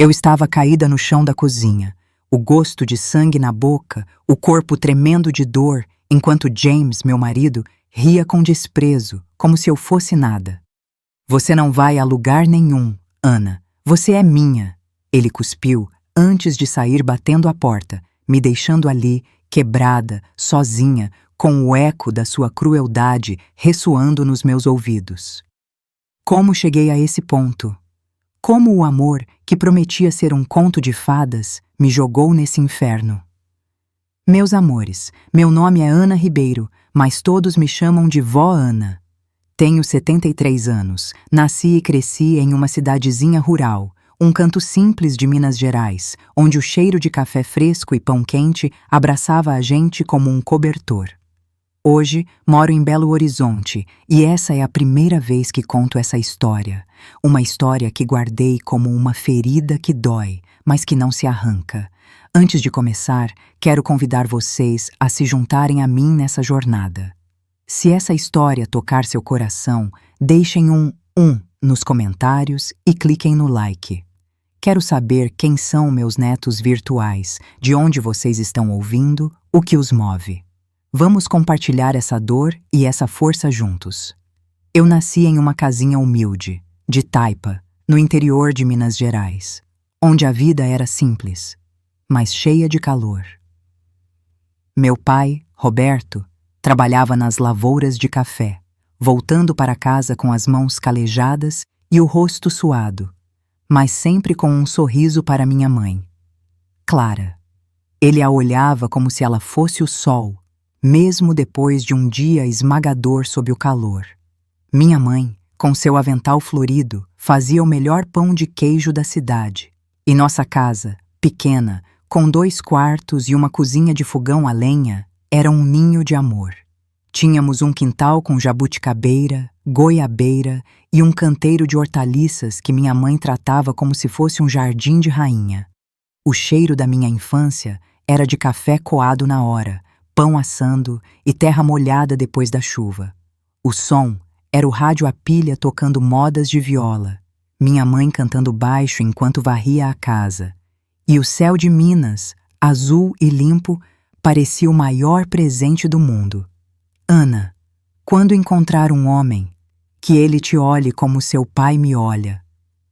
Eu estava caída no chão da cozinha, o gosto de sangue na boca, o corpo tremendo de dor, enquanto James, meu marido, ria com desprezo, como se eu fosse nada. Você não vai a lugar nenhum, Ana. Você é minha. Ele cuspiu antes de sair batendo a porta, me deixando ali, quebrada, sozinha, com o eco da sua crueldade ressoando nos meus ouvidos. Como cheguei a esse ponto? Como o amor, que prometia ser um conto de fadas, me jogou nesse inferno? Meus amores, meu nome é Ana Ribeiro, mas todos me chamam de Vó Ana. Tenho 73 anos, nasci e cresci em uma cidadezinha rural, um canto simples de Minas Gerais, onde o cheiro de café fresco e pão quente abraçava a gente como um cobertor. Hoje, moro em Belo Horizonte e essa é a primeira vez que conto essa história. Uma história que guardei como uma ferida que dói, mas que não se arranca. Antes de começar, quero convidar vocês a se juntarem a mim nessa jornada. Se essa história tocar seu coração, deixem um nos comentários e cliquem no like. Quero saber quem são meus netos virtuais, de onde vocês estão ouvindo, o que os move. Vamos compartilhar essa dor e essa força juntos. Eu nasci em uma casinha humilde, de taipa, no interior de Minas Gerais, onde a vida era simples, mas cheia de calor. Meu pai, Roberto, trabalhava nas lavouras de café, voltando para casa com as mãos calejadas e o rosto suado, mas sempre com um sorriso para minha mãe, Clara. Ele a olhava como se ela fosse o sol, mesmo depois de um dia esmagador sob o calor. Minha mãe, com seu avental florido, fazia o melhor pão de queijo da cidade. E nossa casa, pequena, com 2 quartos e uma cozinha de fogão a lenha, era um ninho de amor. Tínhamos um quintal com jabuticabeira, goiabeira e um canteiro de hortaliças que minha mãe tratava como se fosse um jardim de rainha. O cheiro da minha infância era de café coado na hora, pão assando e terra molhada depois da chuva. O som era o rádio a pilha tocando modas de viola, minha mãe cantando baixo enquanto varria a casa. E o céu de Minas, azul e limpo, parecia o maior presente do mundo. Ana, quando encontrar um homem, que ele te olhe como seu pai me olha,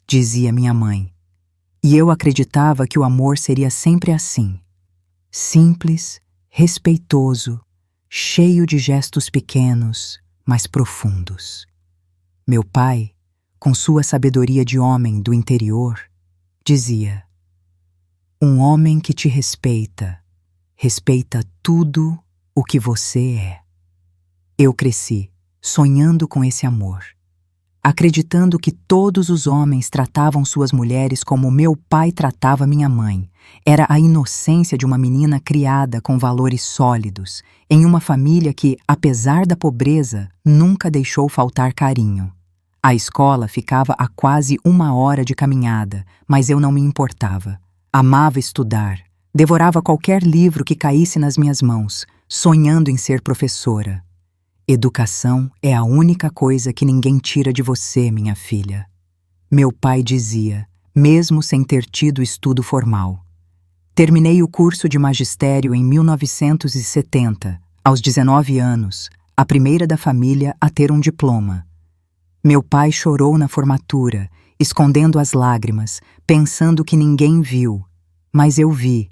dizia minha mãe. E eu acreditava que o amor seria sempre assim, simples, respeitoso, cheio de gestos pequenos, mas profundos. Meu pai, com sua sabedoria de homem do interior, dizia: um homem que te respeita, respeita tudo o que você é. Eu cresci sonhando com esse amor, acreditando que todos os homens tratavam suas mulheres como meu pai tratava minha mãe. Era a inocência de uma menina criada com valores sólidos, em uma família que, apesar da pobreza, nunca deixou faltar carinho. A escola ficava a quase 1 hora de caminhada, mas eu não me importava. Amava estudar, devorava qualquer livro que caísse nas minhas mãos, sonhando em ser professora. Educação é a única coisa que ninguém tira de você, minha filha. Meu pai dizia, mesmo sem ter tido estudo formal. Terminei o curso de magistério em 1970, aos 19 anos, a primeira da família a ter um diploma. Meu pai chorou na formatura, escondendo as lágrimas, pensando que ninguém viu, mas eu vi,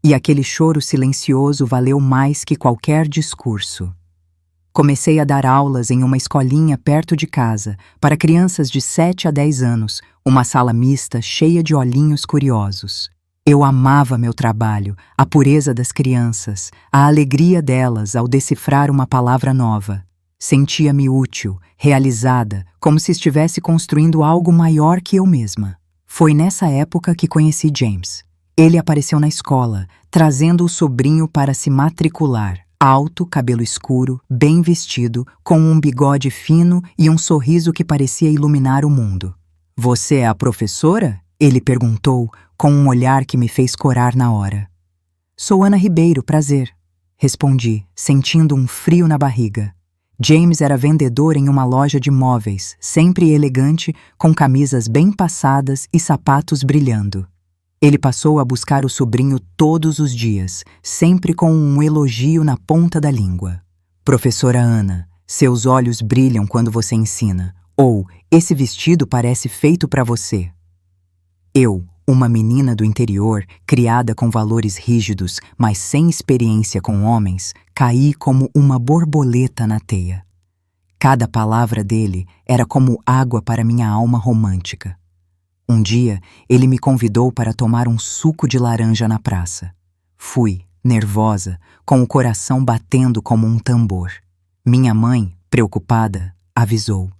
e aquele choro silencioso valeu mais que qualquer discurso. Comecei a dar aulas em uma escolinha perto de casa, para crianças de 7 a 10 anos, uma sala mista cheia de olhinhos curiosos. Eu amava meu trabalho, a pureza das crianças, a alegria delas ao decifrar uma palavra nova. Sentia-me útil, realizada, como se estivesse construindo algo maior que eu mesma. Foi nessa época que conheci James. Ele apareceu na escola, trazendo o sobrinho para se matricular. Alto, cabelo escuro, bem vestido, com um bigode fino e um sorriso que parecia iluminar o mundo. Você é a professora? Ele perguntou, com um olhar que me fez corar na hora. Sou Ana Ribeiro, prazer, respondi, sentindo um frio na barriga. James era vendedor em uma loja de móveis, sempre elegante, com camisas bem passadas e sapatos brilhando. Ele passou a buscar o sobrinho todos os dias, sempre com um elogio na ponta da língua. Professora Ana, seus olhos brilham quando você ensina. Ou, esse vestido parece feito para você. Eu, uma menina do interior, criada com valores rígidos, mas sem experiência com homens, caí como uma borboleta na teia. Cada palavra dele era como água para minha alma romântica. Um dia, ele me convidou para tomar um suco de laranja na praça. Fui, nervosa, com o coração batendo como um tambor. Minha mãe, preocupada, avisou: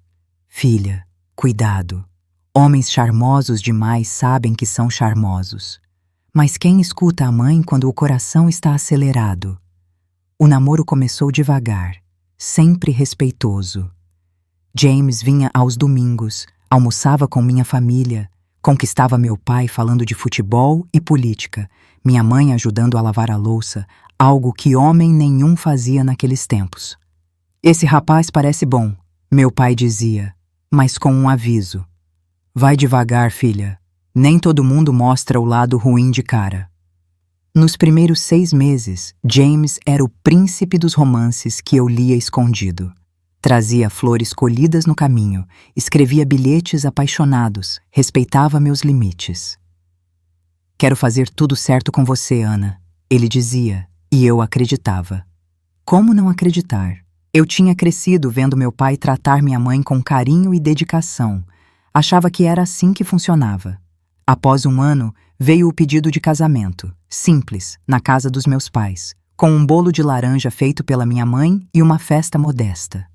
Filha, cuidado. Homens charmosos demais sabem que são charmosos. Mas quem escuta a mãe quando o coração está acelerado? O namoro começou devagar, sempre respeitoso. James vinha aos domingos, almoçava com minha família, conquistava meu pai falando de futebol e política, minha mãe ajudando a lavar a louça, algo que homem nenhum fazia naqueles tempos. Esse rapaz parece bom, meu pai dizia, mas com um aviso. Vai devagar, filha. Nem todo mundo mostra o lado ruim de cara. Nos primeiros 6 meses, James era o príncipe dos romances que eu lia escondido. Trazia flores colhidas no caminho, escrevia bilhetes apaixonados, respeitava meus limites. Quero fazer tudo certo com você, Ana, ele dizia, e eu acreditava. Como não acreditar? Eu tinha crescido vendo meu pai tratar minha mãe com carinho e dedicação. Achava que era assim que funcionava. Após 1 ano, veio o pedido de casamento, simples, na casa dos meus pais, com um bolo de laranja feito pela minha mãe e uma festa modesta.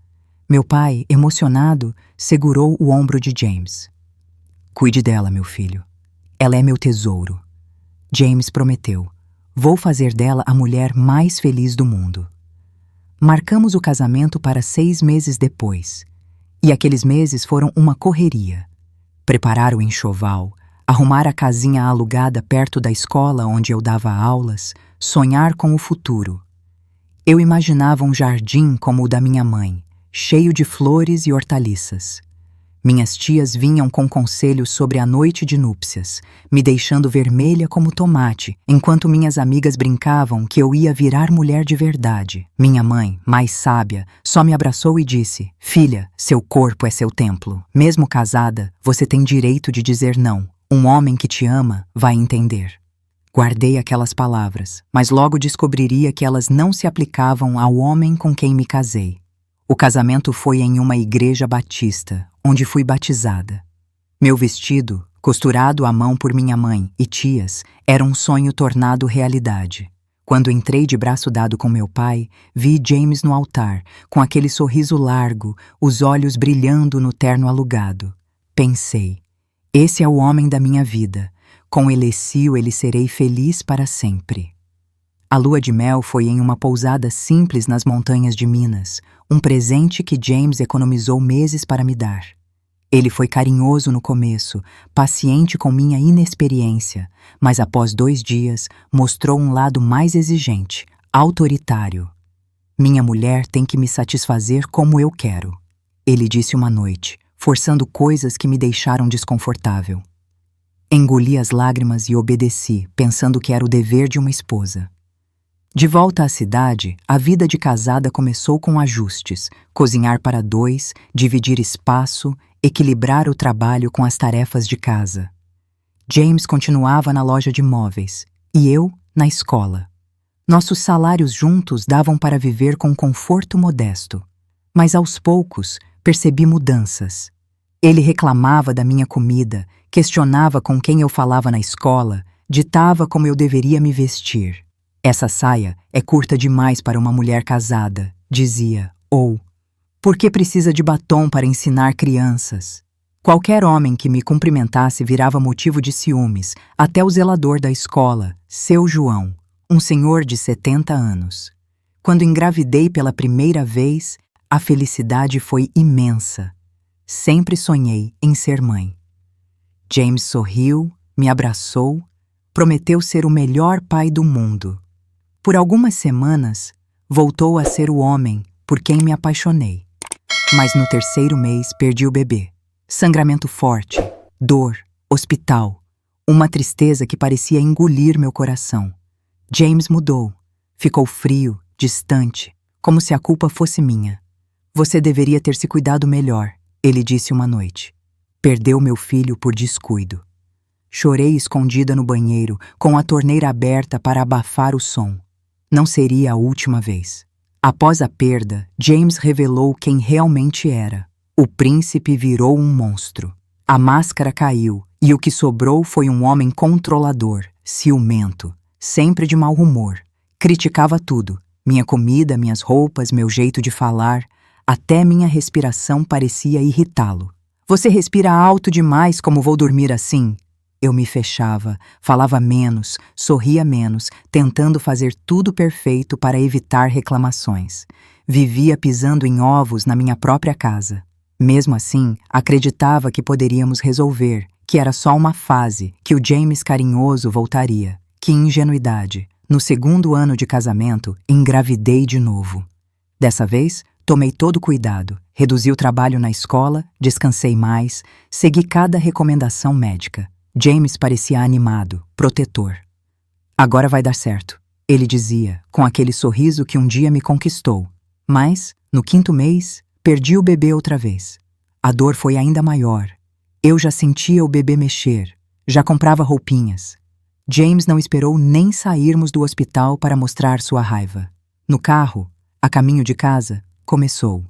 Meu pai, emocionado, segurou o ombro de James. Cuide dela, meu filho. Ela é meu tesouro. James prometeu. Vou fazer dela a mulher mais feliz do mundo. Marcamos o casamento para 6 meses depois. E aqueles meses foram uma correria. Preparar o enxoval, arrumar a casinha alugada perto da escola onde eu dava aulas, sonhar com o futuro. Eu imaginava um jardim como o da minha mãe, cheio de flores e hortaliças. Minhas tias vinham com conselhos sobre a noite de núpcias, me deixando vermelha como tomate, enquanto minhas amigas brincavam que eu ia virar mulher de verdade. Minha mãe, mais sábia, só me abraçou e disse: Filha, seu corpo é seu templo. Mesmo casada, você tem direito de dizer não. Um homem que te ama vai entender. Guardei aquelas palavras, mas logo descobriria que elas não se aplicavam ao homem com quem me casei. O casamento foi em uma igreja batista, onde fui batizada. Meu vestido, costurado à mão por minha mãe e tias, era um sonho tornado realidade. Quando entrei de braço dado com meu pai, vi James no altar, com aquele sorriso largo, os olhos brilhando no terno alugado. Pensei, esse é o homem da minha vida. Com Elessio ele serei feliz para sempre. A lua de mel foi em uma pousada simples nas montanhas de Minas, um presente que James economizou meses para me dar. Ele foi carinhoso no começo, paciente com minha inexperiência, mas após 2 dias mostrou um lado mais exigente, autoritário. Minha mulher tem que me satisfazer como eu quero, ele disse uma noite, forçando coisas que me deixaram desconfortável. Engoli as lágrimas e obedeci, pensando que era o dever de uma esposa. De volta à cidade, a vida de casada começou com ajustes, cozinhar para 2, dividir espaço, equilibrar o trabalho com as tarefas de casa. James continuava na loja de móveis, e eu na escola. Nossos salários juntos davam para viver com conforto modesto, mas aos poucos percebi mudanças. Ele reclamava da minha comida, questionava com quem eu falava na escola, ditava como eu deveria me vestir. Essa saia é curta demais para uma mulher casada, dizia, ou por que precisa de batom para ensinar crianças? Qualquer homem que me cumprimentasse virava motivo de ciúmes, até o zelador da escola, seu João, um senhor de 70 anos. Quando engravidei pela primeira vez, a felicidade foi imensa. Sempre sonhei em ser mãe. James sorriu, me abraçou, prometeu ser o melhor pai do mundo. Por algumas semanas, voltou a ser o homem, por quem me apaixonei. Mas no terceiro mês perdi o bebê. Sangramento forte, dor, hospital. Uma tristeza que parecia engolir meu coração. James mudou. Ficou frio, distante, como se a culpa fosse minha. Você deveria ter se cuidado melhor, ele disse uma noite. Perdeu meu filho por descuido. Chorei escondida no banheiro, com a torneira aberta para abafar o som. Não seria a última vez. Após a perda, James revelou quem realmente era. O príncipe virou um monstro. A máscara caiu, e o que sobrou foi um homem controlador, ciumento, sempre de mau humor. Criticava tudo. Minha comida, minhas roupas, meu jeito de falar. Até minha respiração parecia irritá-lo. Você respira alto demais, como vou dormir assim? Eu me fechava, falava menos, sorria menos, tentando fazer tudo perfeito para evitar reclamações. Vivia pisando em ovos na minha própria casa. Mesmo assim, acreditava que poderíamos resolver, que era só uma fase, que o James carinhoso voltaria. Que ingenuidade! No segundo ano de casamento, engravidei de novo. Dessa vez, tomei todo cuidado, reduzi o trabalho na escola, descansei mais, segui cada recomendação médica. James parecia animado, protetor. Agora vai dar certo, ele dizia, com aquele sorriso que um dia me conquistou. Mas, no quinto mês, perdi o bebê outra vez. A dor foi ainda maior. Eu já sentia o bebê mexer, já comprava roupinhas. James não esperou nem sairmos do hospital para mostrar sua raiva. No carro, a caminho de casa, começou.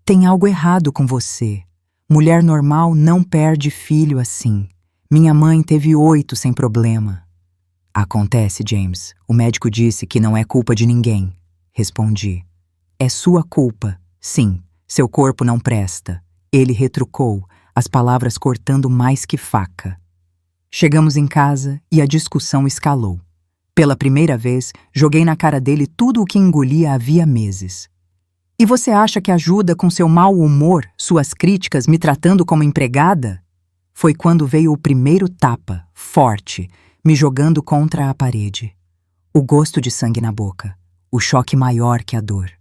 Tem algo errado com você. Mulher normal não perde filho assim. Minha mãe teve 8 sem problema. Acontece, James. O médico disse que não é culpa de ninguém. Respondi. É sua culpa. Sim, seu corpo não presta. Ele retrucou, as palavras cortando mais que faca. Chegamos em casa e a discussão escalou. Pela primeira vez, joguei na cara dele tudo o que engolia havia meses. E você acha que ajuda com seu mau humor, suas críticas, me tratando como empregada? Foi quando veio o primeiro tapa, forte, me jogando contra a parede. O gosto de sangue na boca, o choque maior que a dor.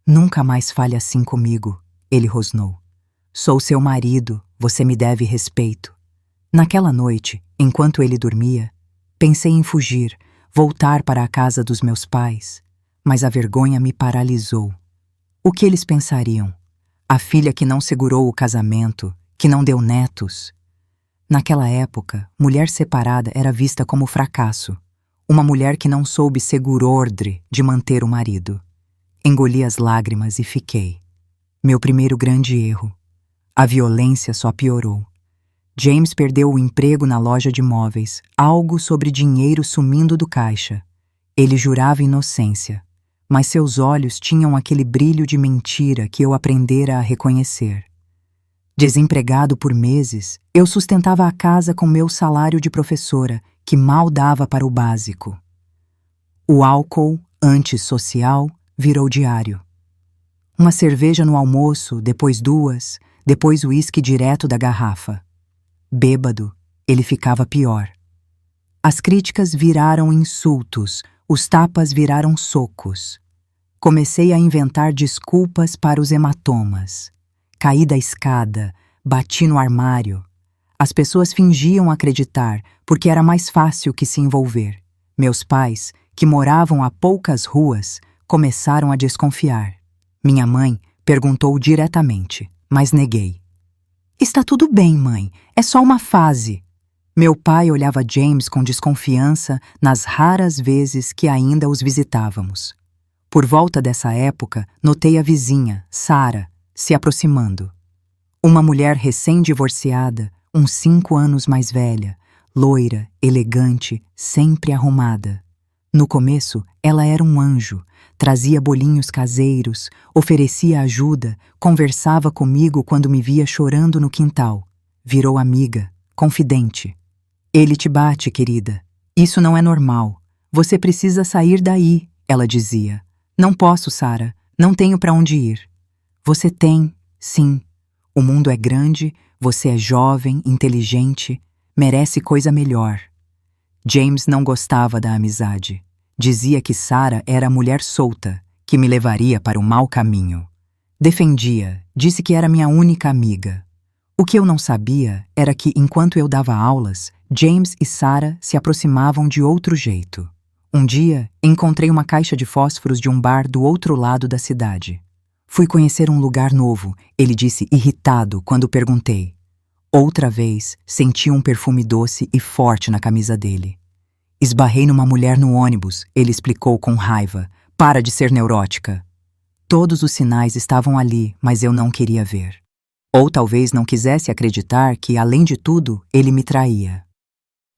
Nunca mais fale assim comigo, ele rosnou. Sou seu marido, você me deve respeito. Naquela noite, enquanto ele dormia, pensei em fugir, voltar para a casa dos meus pais, mas a vergonha me paralisou. O que eles pensariam? A filha que não segurou o casamento, que não deu netos. Naquela época, mulher separada era vista como fracasso. Uma mulher que não soube segurar ordem de manter o marido. Engoli as lágrimas e fiquei. Meu primeiro grande erro. A violência só piorou. James perdeu o emprego na loja de móveis, algo sobre dinheiro sumindo do caixa. Ele jurava inocência, mas seus olhos tinham aquele brilho de mentira que eu aprendera a reconhecer. Desempregado por meses, eu sustentava a casa com meu salário de professora, que mal dava para o básico. O álcool, antes social, virou diário. Uma cerveja no almoço, depois 2, depois uísque direto da garrafa. Bêbado, ele ficava pior. As críticas viraram insultos, os tapas viraram socos. Comecei a inventar desculpas para os hematomas. Caí da escada, bati no armário. As pessoas fingiam acreditar, porque era mais fácil que se envolver. Meus pais, que moravam a poucas ruas, começaram a desconfiar. Minha mãe perguntou diretamente, mas neguei. Está tudo bem, mãe. É só uma fase. Meu pai olhava James com desconfiança nas raras vezes que ainda os visitávamos. Por volta dessa época, notei a vizinha, Sarah, se aproximando. Uma mulher recém-divorciada, uns 5 anos mais velha, loira, elegante, sempre arrumada. No começo, ela era um anjo, trazia bolinhos caseiros, oferecia ajuda, conversava comigo quando me via chorando no quintal. Virou amiga, confidente. Ele te bate, querida. Isso não é normal. Você precisa sair daí, ela dizia. Não posso, Sarah. Não tenho para onde ir. Você tem, sim. O mundo é grande, você é jovem, inteligente, merece coisa melhor. James não gostava da amizade. Dizia que Sarah era mulher solta, que me levaria para o mau caminho. Defendia, disse que era minha única amiga. O que eu não sabia era que, enquanto eu dava aulas, James e Sarah se aproximavam de outro jeito. Um dia, encontrei uma caixa de fósforos de um bar do outro lado da cidade. Fui conhecer um lugar novo, ele disse irritado quando perguntei. Outra vez, senti um perfume doce e forte na camisa dele. Esbarrei numa mulher no ônibus, ele explicou com raiva. Para de ser neurótica. Todos os sinais estavam ali, mas eu não queria ver. Ou talvez não quisesse acreditar que, além de tudo, ele me traía.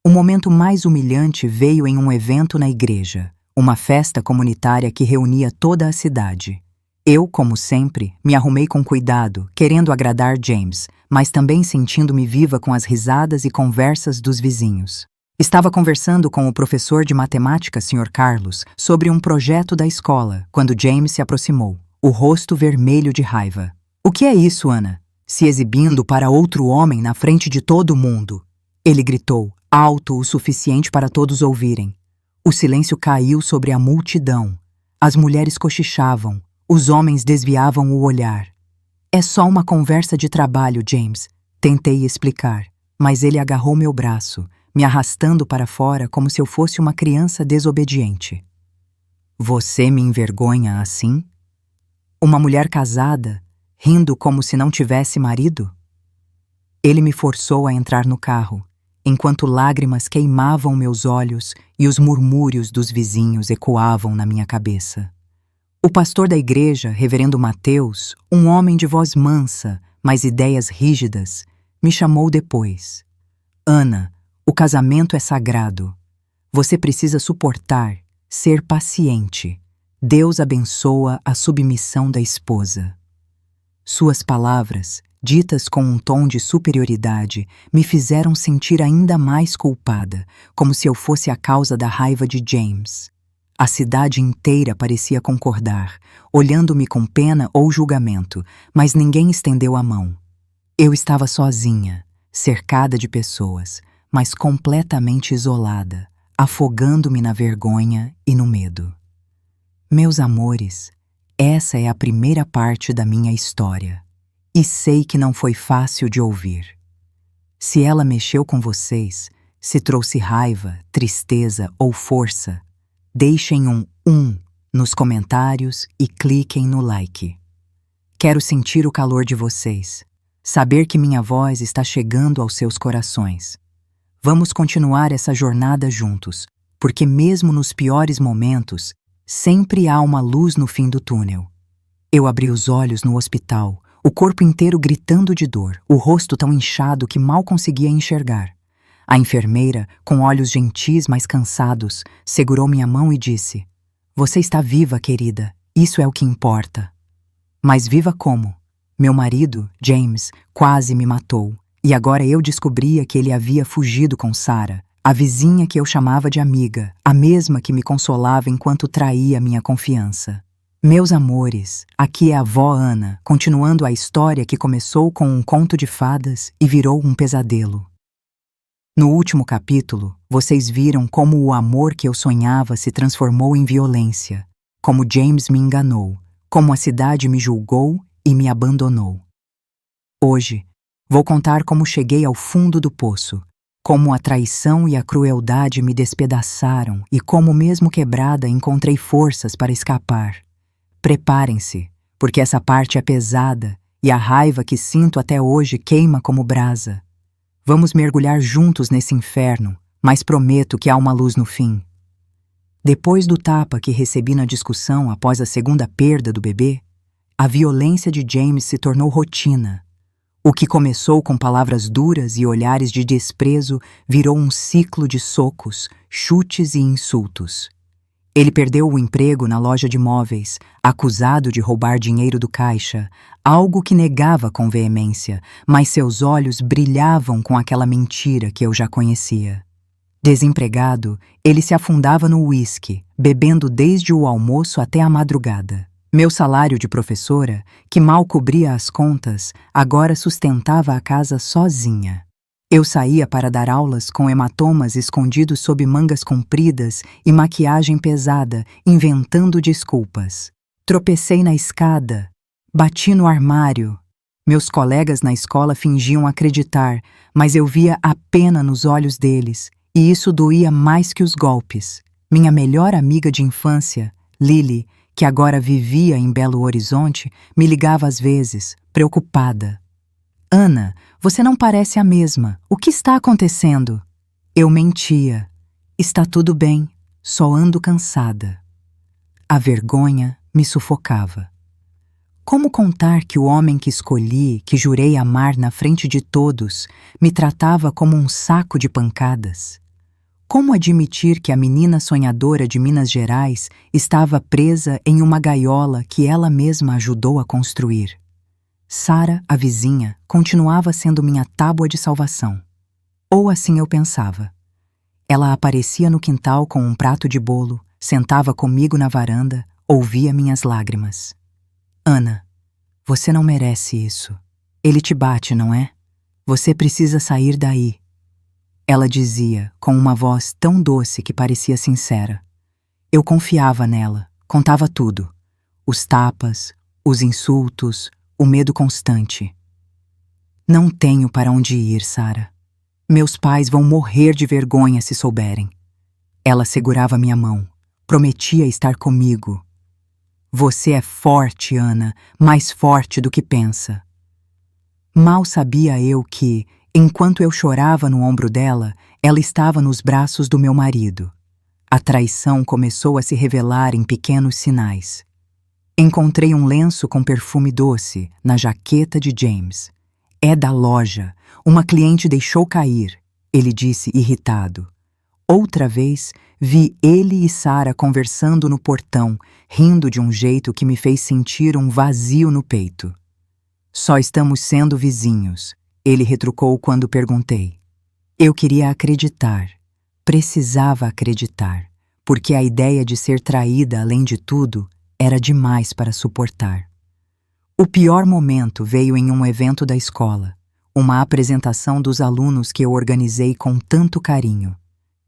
O momento mais humilhante veio em um evento na igreja, uma festa comunitária que reunia toda a cidade. Eu, como sempre, me arrumei com cuidado, querendo agradar James, mas também sentindo-me viva com as risadas e conversas dos vizinhos. Estava conversando com o professor de matemática, Sr. Carlos, sobre um projeto da escola, quando James se aproximou, o rosto vermelho de raiva. "O que é isso, Ana?" Se exibindo para outro homem na frente de todo mundo. Ele gritou, alto o suficiente para todos ouvirem. O silêncio caiu sobre a multidão. As mulheres cochichavam, os homens desviavam o olhar. "É só uma conversa de trabalho, James." Tentei explicar, mas ele agarrou meu braço, me arrastando para fora como se eu fosse uma criança desobediente. "Você me envergonha assim? Uma mulher casada, rindo como se não tivesse marido?" Ele me forçou a entrar no carro, enquanto lágrimas queimavam meus olhos e os murmúrios dos vizinhos ecoavam na minha cabeça. O pastor da igreja, reverendo Mateus, um homem de voz mansa, mas ideias rígidas, me chamou depois. "Ana, o casamento é sagrado. Você precisa suportar, ser paciente. Deus abençoa a submissão da esposa." Suas palavras, ditas com um tom de superioridade, me fizeram sentir ainda mais culpada, como se eu fosse a causa da raiva de James. A cidade inteira parecia concordar, olhando-me com pena ou julgamento, mas ninguém estendeu a mão. Eu estava sozinha, cercada de pessoas, mas completamente isolada, afogando-me na vergonha e no medo. Meus amores, essa é a primeira parte da minha história, e sei que não foi fácil de ouvir. Se ela mexeu com vocês, se trouxe raiva, tristeza ou força, deixem um nos comentários e cliquem no like. Quero sentir o calor de vocês, saber que minha voz está chegando aos seus corações. Vamos continuar essa jornada juntos, porque mesmo nos piores momentos, sempre há uma luz no fim do túnel. Eu abri os olhos no hospital, o corpo inteiro gritando de dor, o rosto tão inchado que mal conseguia enxergar. A enfermeira, com olhos gentis mas cansados, segurou minha mão e disse: "Você está viva, querida, isso é o que importa." Mas viva como? Meu marido, James, quase me matou, e agora eu descobria que ele havia fugido com Sarah, a vizinha que eu chamava de amiga, a mesma que me consolava enquanto traía minha confiança. Meus amores, aqui é a avó Ana, continuando a história que começou com um conto de fadas e virou um pesadelo. No último capítulo, vocês viram como o amor que eu sonhava se transformou em violência, como James me enganou, como a cidade me julgou e me abandonou. Hoje, vou contar como cheguei ao fundo do poço, como a traição e a crueldade me despedaçaram e como, mesmo quebrada, encontrei forças para escapar. Preparem-se, porque essa parte é pesada e a raiva que sinto até hoje queima como brasa. Vamos mergulhar juntos nesse inferno, mas prometo que há uma luz no fim. Depois do tapa que recebi na discussão após a segunda perda do bebê, a violência de James se tornou rotina. O que começou com palavras duras e olhares de desprezo virou um ciclo de socos, chutes e insultos. Ele perdeu o emprego na loja de móveis, acusado de roubar dinheiro do caixa, algo que negava com veemência, mas seus olhos brilhavam com aquela mentira que eu já conhecia. Desempregado, ele se afundava no uísque, bebendo desde o almoço até a madrugada. Meu salário de professora, que mal cobria as contas, agora sustentava a casa sozinha. Eu saía para dar aulas com hematomas escondidos sob mangas compridas e maquiagem pesada, inventando desculpas. Tropecei na escada, bati no armário. Meus colegas na escola fingiam acreditar, mas eu via a pena nos olhos deles, e isso doía mais que os golpes. Minha melhor amiga de infância, Lily, que agora vivia em Belo Horizonte, me ligava às vezes, preocupada. Ana, você não parece a mesma. O que está acontecendo? Eu mentia. Está tudo bem, só ando cansada. A vergonha me sufocava. Como contar que o homem que escolhi, que jurei amar na frente de todos, me tratava como um saco de pancadas? Como admitir que a menina sonhadora de Minas Gerais estava presa em uma gaiola que ela mesma ajudou a construir? Sara, a vizinha, continuava sendo minha tábua de salvação. Ou assim eu pensava. Ela aparecia no quintal com um prato de bolo, sentava comigo na varanda, ouvia minhas lágrimas. Ana, você não merece isso. Ele te bate, não é? Você precisa sair daí. Ela dizia, com uma voz tão doce que parecia sincera. Eu confiava nela, contava tudo. Os tapas, os insultos, o medo constante. Não tenho para onde ir, Sara. Meus pais vão morrer de vergonha se souberem. Ela segurava minha mão, prometia estar comigo. Você é forte, Ana, mais forte do que pensa. Mal sabia eu que, enquanto eu chorava no ombro dela, ela estava nos braços do meu marido. A traição começou a se revelar em pequenos sinais. Encontrei um lenço com perfume doce na jaqueta de James. É da loja. Uma cliente deixou cair, ele disse irritado. Outra vez, vi ele e Sara conversando no portão, rindo de um jeito que me fez sentir um vazio no peito. Só estamos sendo vizinhos, ele retrucou quando perguntei. Eu queria acreditar, precisava acreditar, porque a ideia de ser traída além de tudo era demais para suportar. O pior momento veio em um evento da escola, uma apresentação dos alunos que eu organizei com tanto carinho.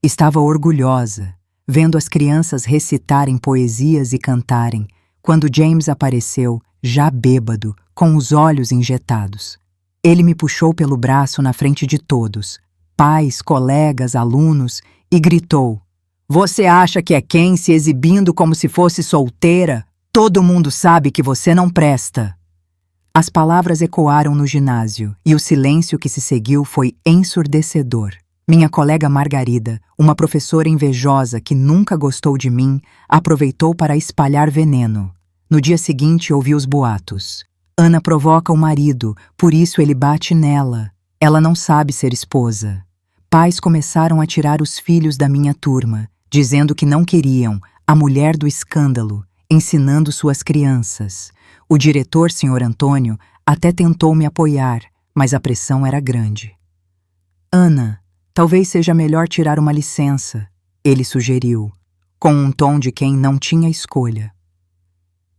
Estava orgulhosa, vendo as crianças recitarem poesias e cantarem, quando James apareceu, já bêbado, com os olhos injetados. Ele me puxou pelo braço na frente de todos, pais, colegas, alunos, e gritou: Você acha que é quem se exibindo como se fosse solteira? Todo mundo sabe que você não presta. As palavras ecoaram no ginásio e o silêncio que se seguiu foi ensurdecedor. Minha colega Margarida, uma professora invejosa que nunca gostou de mim, aproveitou para espalhar veneno. No dia seguinte ouvi os boatos. Ana provoca o marido, por isso ele bate nela. Ela não sabe ser esposa. Pais começaram a tirar os filhos da minha turma, dizendo que não queriam a mulher do escândalo, ensinando suas crianças. O diretor, Sr. Antônio, até tentou me apoiar, mas a pressão era grande. Ana, talvez seja melhor tirar uma licença, ele sugeriu, com um tom de quem não tinha escolha.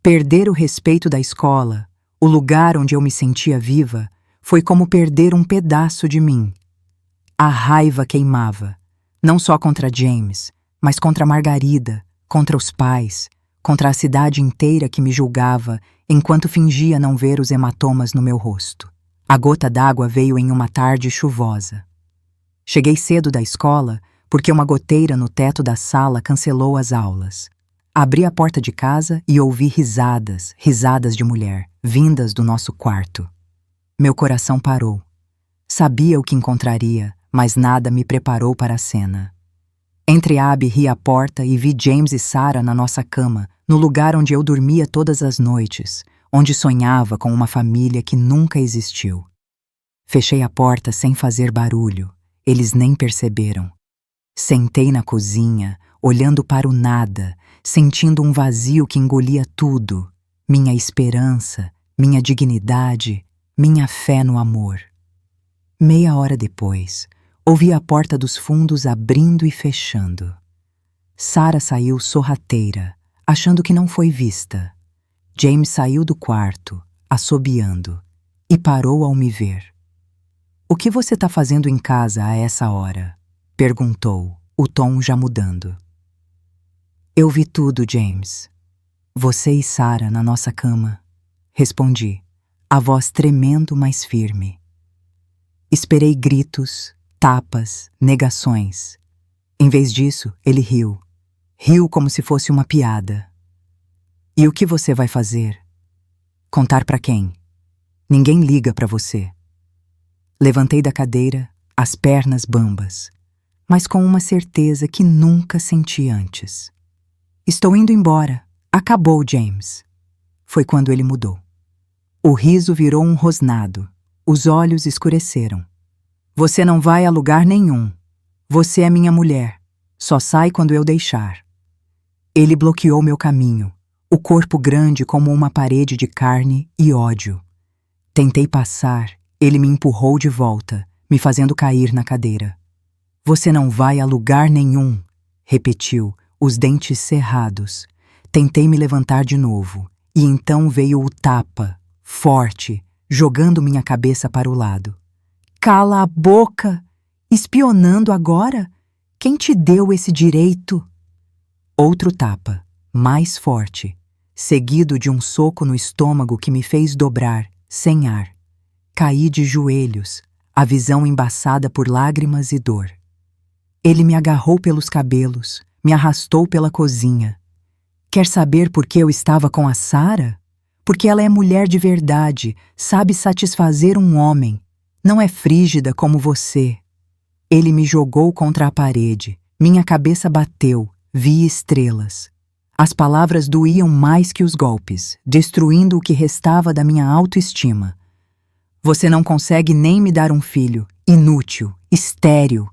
Perder o respeito da escola, o lugar onde eu me sentia viva, foi como perder um pedaço de mim. A raiva queimava, não só contra James, mas contra Margarida, contra os pais, contra a cidade inteira que me julgava enquanto fingia não ver os hematomas no meu rosto. A gota d'água veio em uma tarde chuvosa. Cheguei cedo da escola porque uma goteira no teto da sala cancelou as aulas. Abri a porta de casa e ouvi risadas, risadas de mulher, vindas do nosso quarto. Meu coração parou. Sabia o que encontraria, mas nada me preparou para a cena. Entreabri a porta e vi James e Sara na nossa cama, no lugar onde eu dormia todas as noites, onde sonhava com uma família que nunca existiu. Fechei a porta sem fazer barulho, eles nem perceberam. Sentei na cozinha, olhando para o nada, sentindo um vazio que engolia tudo, minha esperança, minha dignidade, minha fé no amor. Meia hora depois, ouvi a porta dos fundos abrindo e fechando. Sara saiu sorrateira, achando que não foi vista. James saiu do quarto, assobiando, e parou ao me ver. O que você está fazendo em casa a essa hora? Perguntou, o tom já mudando. Eu vi tudo, James. Você e Sara na nossa cama. Respondi, a voz tremendo, mas firme. Esperei gritos, tapas, negações. Em vez disso, ele riu. Riu como se fosse uma piada. E o que você vai fazer? Contar para quem? Ninguém liga para você. Levantei da cadeira, as pernas bambas, mas com uma certeza que nunca senti antes. Estou indo embora. Acabou, James. Foi quando ele mudou. O riso virou um rosnado. Os olhos escureceram. Você não vai a lugar nenhum. Você é minha mulher. Só sai quando eu deixar. Ele bloqueou meu caminho, o corpo grande como uma parede de carne e ódio. Tentei passar, ele me empurrou de volta, me fazendo cair na cadeira. Você não vai a lugar nenhum, repetiu, os dentes cerrados. Tentei me levantar de novo, e então veio o tapa, forte, jogando minha cabeça para o lado. Cala a boca! Espionando agora? Quem te deu esse direito? Outro tapa, mais forte, seguido de um soco no estômago que me fez dobrar, sem ar. Caí de joelhos, a visão embaçada por lágrimas e dor. Ele me agarrou pelos cabelos, me arrastou pela cozinha. Quer saber por que eu estava com a Sara? Porque ela é mulher de verdade, sabe satisfazer um homem. Não é frígida como você. Ele me jogou contra a parede. Minha cabeça bateu. Vi estrelas. As palavras doíam mais que os golpes, destruindo o que restava da minha autoestima. Você não consegue nem me dar um filho. Inútil, estéril.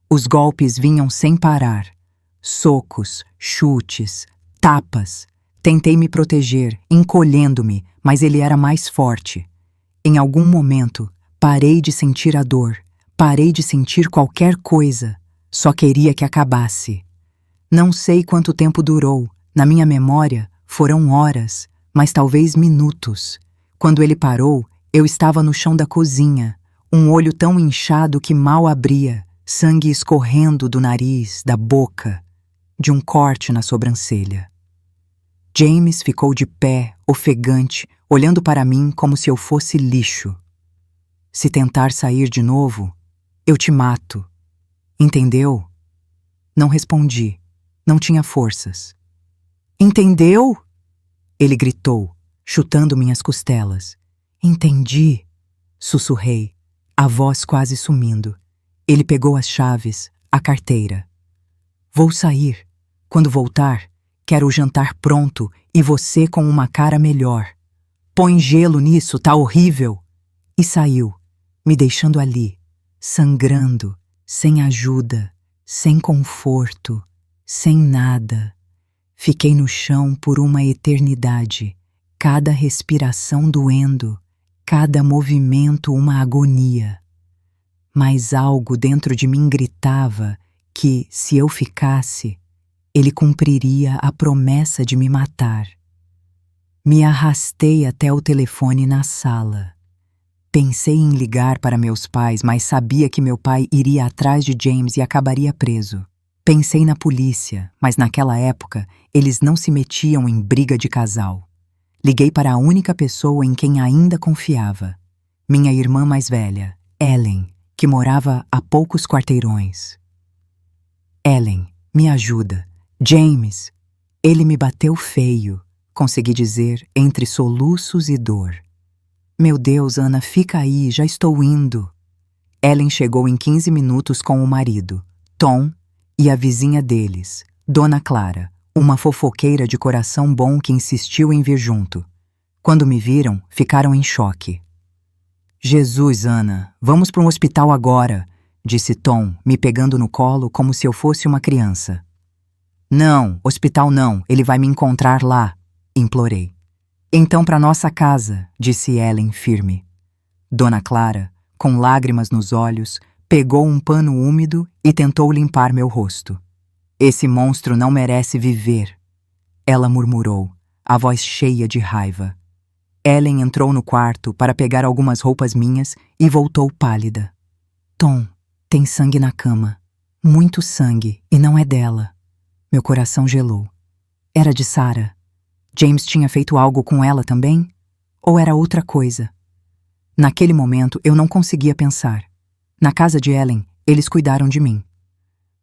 Os golpes vinham sem parar. Socos, chutes, tapas. Tentei me proteger, encolhendo-me, mas ele era mais forte. Em algum momento, parei de sentir a dor. Parei de sentir qualquer coisa. Só queria que acabasse. Não sei quanto tempo durou. Na minha memória, foram horas, mas talvez minutos. Quando ele parou, eu estava no chão da cozinha, um olho tão inchado que mal abria, sangue escorrendo do nariz, da boca, de um corte na sobrancelha. James ficou de pé, ofegante, olhando para mim como se eu fosse lixo. Se tentar sair de novo, eu te mato. Entendeu? Não respondi. Não tinha forças. Entendeu? Ele gritou, chutando minhas costelas. Entendi, sussurrei, a voz quase sumindo. Ele pegou as chaves, a carteira. Vou sair. Quando voltar, quero o jantar pronto e você com uma cara melhor. Põe gelo nisso, tá horrível. E saiu, me deixando ali, sangrando, sem ajuda, sem conforto. Sem nada. Fiquei no chão por uma eternidade, cada respiração doendo, cada movimento uma agonia. Mas algo dentro de mim gritava que, se eu ficasse, ele cumpriria a promessa de me matar. Me arrastei até o telefone na sala. Pensei em ligar para meus pais, mas sabia que meu pai iria atrás de James e acabaria preso. Pensei na polícia, mas naquela época eles não se metiam em briga de casal. Liguei para a única pessoa em quem ainda confiava, minha irmã mais velha, Ellen, que morava a poucos quarteirões. Ellen, me ajuda. James, ele me bateu feio, consegui dizer entre soluços e dor. Meu Deus, Ana, fica aí, já estou indo. Ellen chegou em 15 minutos com o marido, Tom, e a vizinha deles, Dona Clara, uma fofoqueira de coração bom que insistiu em vir junto. Quando me viram, ficaram em choque. Jesus, Ana, vamos para um hospital agora, disse Tom, me pegando no colo como se eu fosse uma criança. Não, hospital não, ele vai me encontrar lá, implorei. Então para nossa casa, disse Ellen firme. Dona Clara, com lágrimas nos olhos, pegou um pano úmido e tentou limpar meu rosto. Esse monstro não merece viver, ela murmurou, a voz cheia de raiva. Ellen entrou no quarto para pegar algumas roupas minhas e voltou pálida. Tom, tem sangue na cama. Muito sangue, e não é dela. Meu coração gelou. Era de Sara. James tinha feito algo com ela também? Ou era outra coisa? Naquele momento eu não conseguia pensar. Na casa de Ellen, eles cuidaram de mim.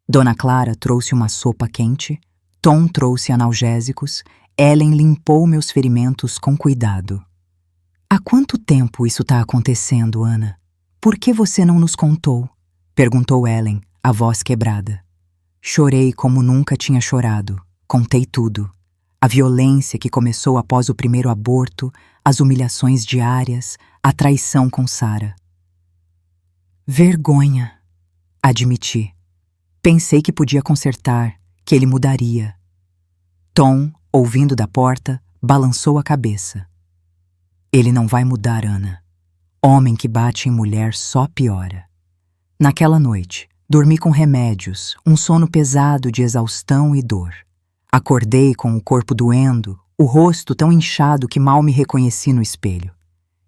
Dona Clara trouxe uma sopa quente, Tom trouxe analgésicos, Ellen limpou meus ferimentos com cuidado. Há quanto tempo isso está acontecendo, Ana? Por que você não nos contou? Perguntou Ellen, a voz quebrada. Chorei como nunca tinha chorado. Contei tudo. A violência que começou após o primeiro aborto, as humilhações diárias, a traição com Sarah. Vergonha, admiti. Pensei que podia consertar, que ele mudaria. Tom, ouvindo da porta, balançou a cabeça. Ele não vai mudar, Ana. Homem que bate em mulher só piora. Naquela noite, dormi com remédios, um sono pesado de exaustão e dor. Acordei com o corpo doendo, o rosto tão inchado que mal me reconheci no espelho.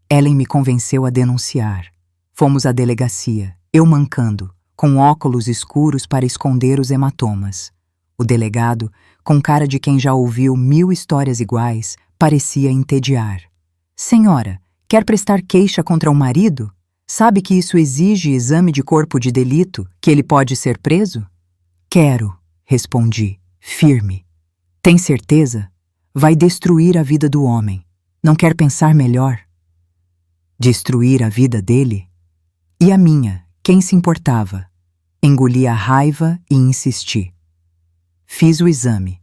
Ellen me convenceu a denunciar. Fomos à delegacia, eu mancando, com óculos escuros para esconder os hematomas. O delegado, com cara de quem já ouviu 1000 histórias iguais, parecia entediar. Senhora, quer prestar queixa contra o marido? Sabe que isso exige exame de corpo de delito, que ele pode ser preso? Quero, respondi, firme. Tem certeza? Vai destruir a vida do homem. Não quer pensar melhor? Destruir a vida dele? E a minha, quem se importava? Engoli a raiva e insisti. Fiz o exame.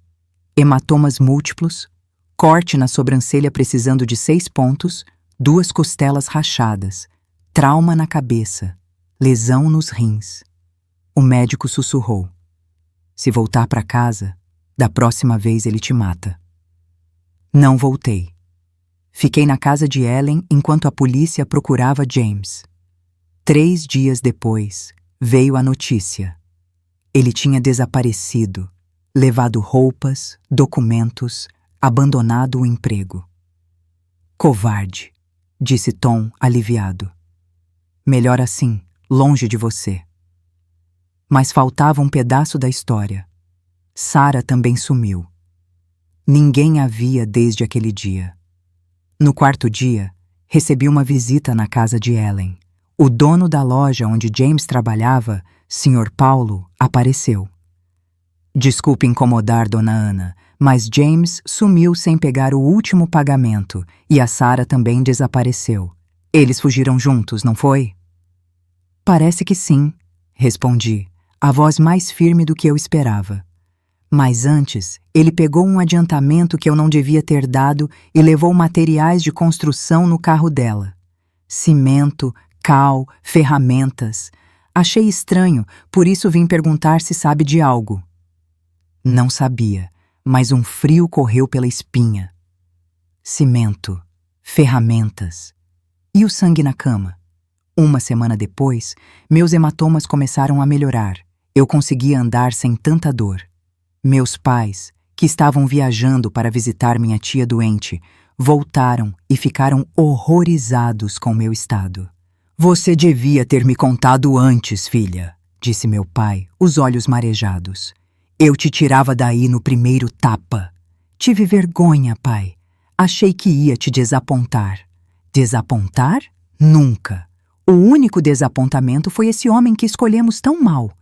Hematomas múltiplos, corte na sobrancelha precisando de 6 pontos, 2 costelas rachadas, trauma na cabeça, lesão nos rins. O médico sussurrou. Se voltar para casa, da próxima vez ele te mata. Não voltei. Fiquei na casa de Ellen enquanto a polícia procurava James. 3 dias depois, veio a notícia. Ele tinha desaparecido, levado roupas, documentos, abandonado o emprego. Covarde, disse Tom, aliviado. Melhor assim, longe de você. Mas faltava um pedaço da história. Sarah também sumiu. Ninguém a via desde aquele dia. No 4º dia, recebi uma visita na casa de Ellen. O dono da loja onde James trabalhava, Sr. Paulo, apareceu. Desculpe incomodar, Dona Ana, mas James sumiu sem pegar o último pagamento e a Sarah também desapareceu. Eles fugiram juntos, não foi? Parece que sim, respondi, a voz mais firme do que eu esperava. Mas antes, ele pegou um adiantamento que eu não devia ter dado e levou materiais de construção no carro dela. Cimento, cal, ferramentas. Achei estranho, por isso vim perguntar se sabe de algo. Não sabia, mas um frio correu pela espinha. Cimento, ferramentas. E o sangue na cama? Uma semana depois, meus hematomas começaram a melhorar. Eu conseguia andar sem tanta dor. Meus pais, que estavam viajando para visitar minha tia doente, voltaram e ficaram horrorizados com meu estado. Você devia ter me contado antes, filha, disse meu pai, os olhos marejados. Eu te tirava daí no primeiro tapa. Tive vergonha, pai. Achei que ia te desapontar. Desapontar? Nunca. O único desapontamento foi esse homem que escolhemos tão mal.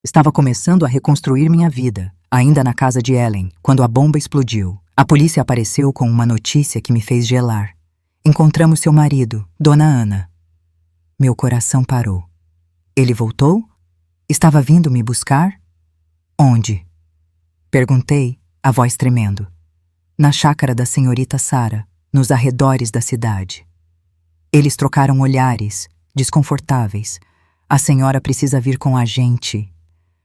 Estava começando a reconstruir minha vida, ainda na casa de Ellen, quando a bomba explodiu. A polícia apareceu com uma notícia que me fez gelar. Encontramos seu marido, Dona Ana. Meu coração parou. Ele voltou? Estava vindo me buscar? Onde? Perguntei, a voz tremendo. Na chácara da senhorita Sarah, nos arredores da cidade. Eles trocaram olhares, desconfortáveis. A senhora precisa vir com a gente.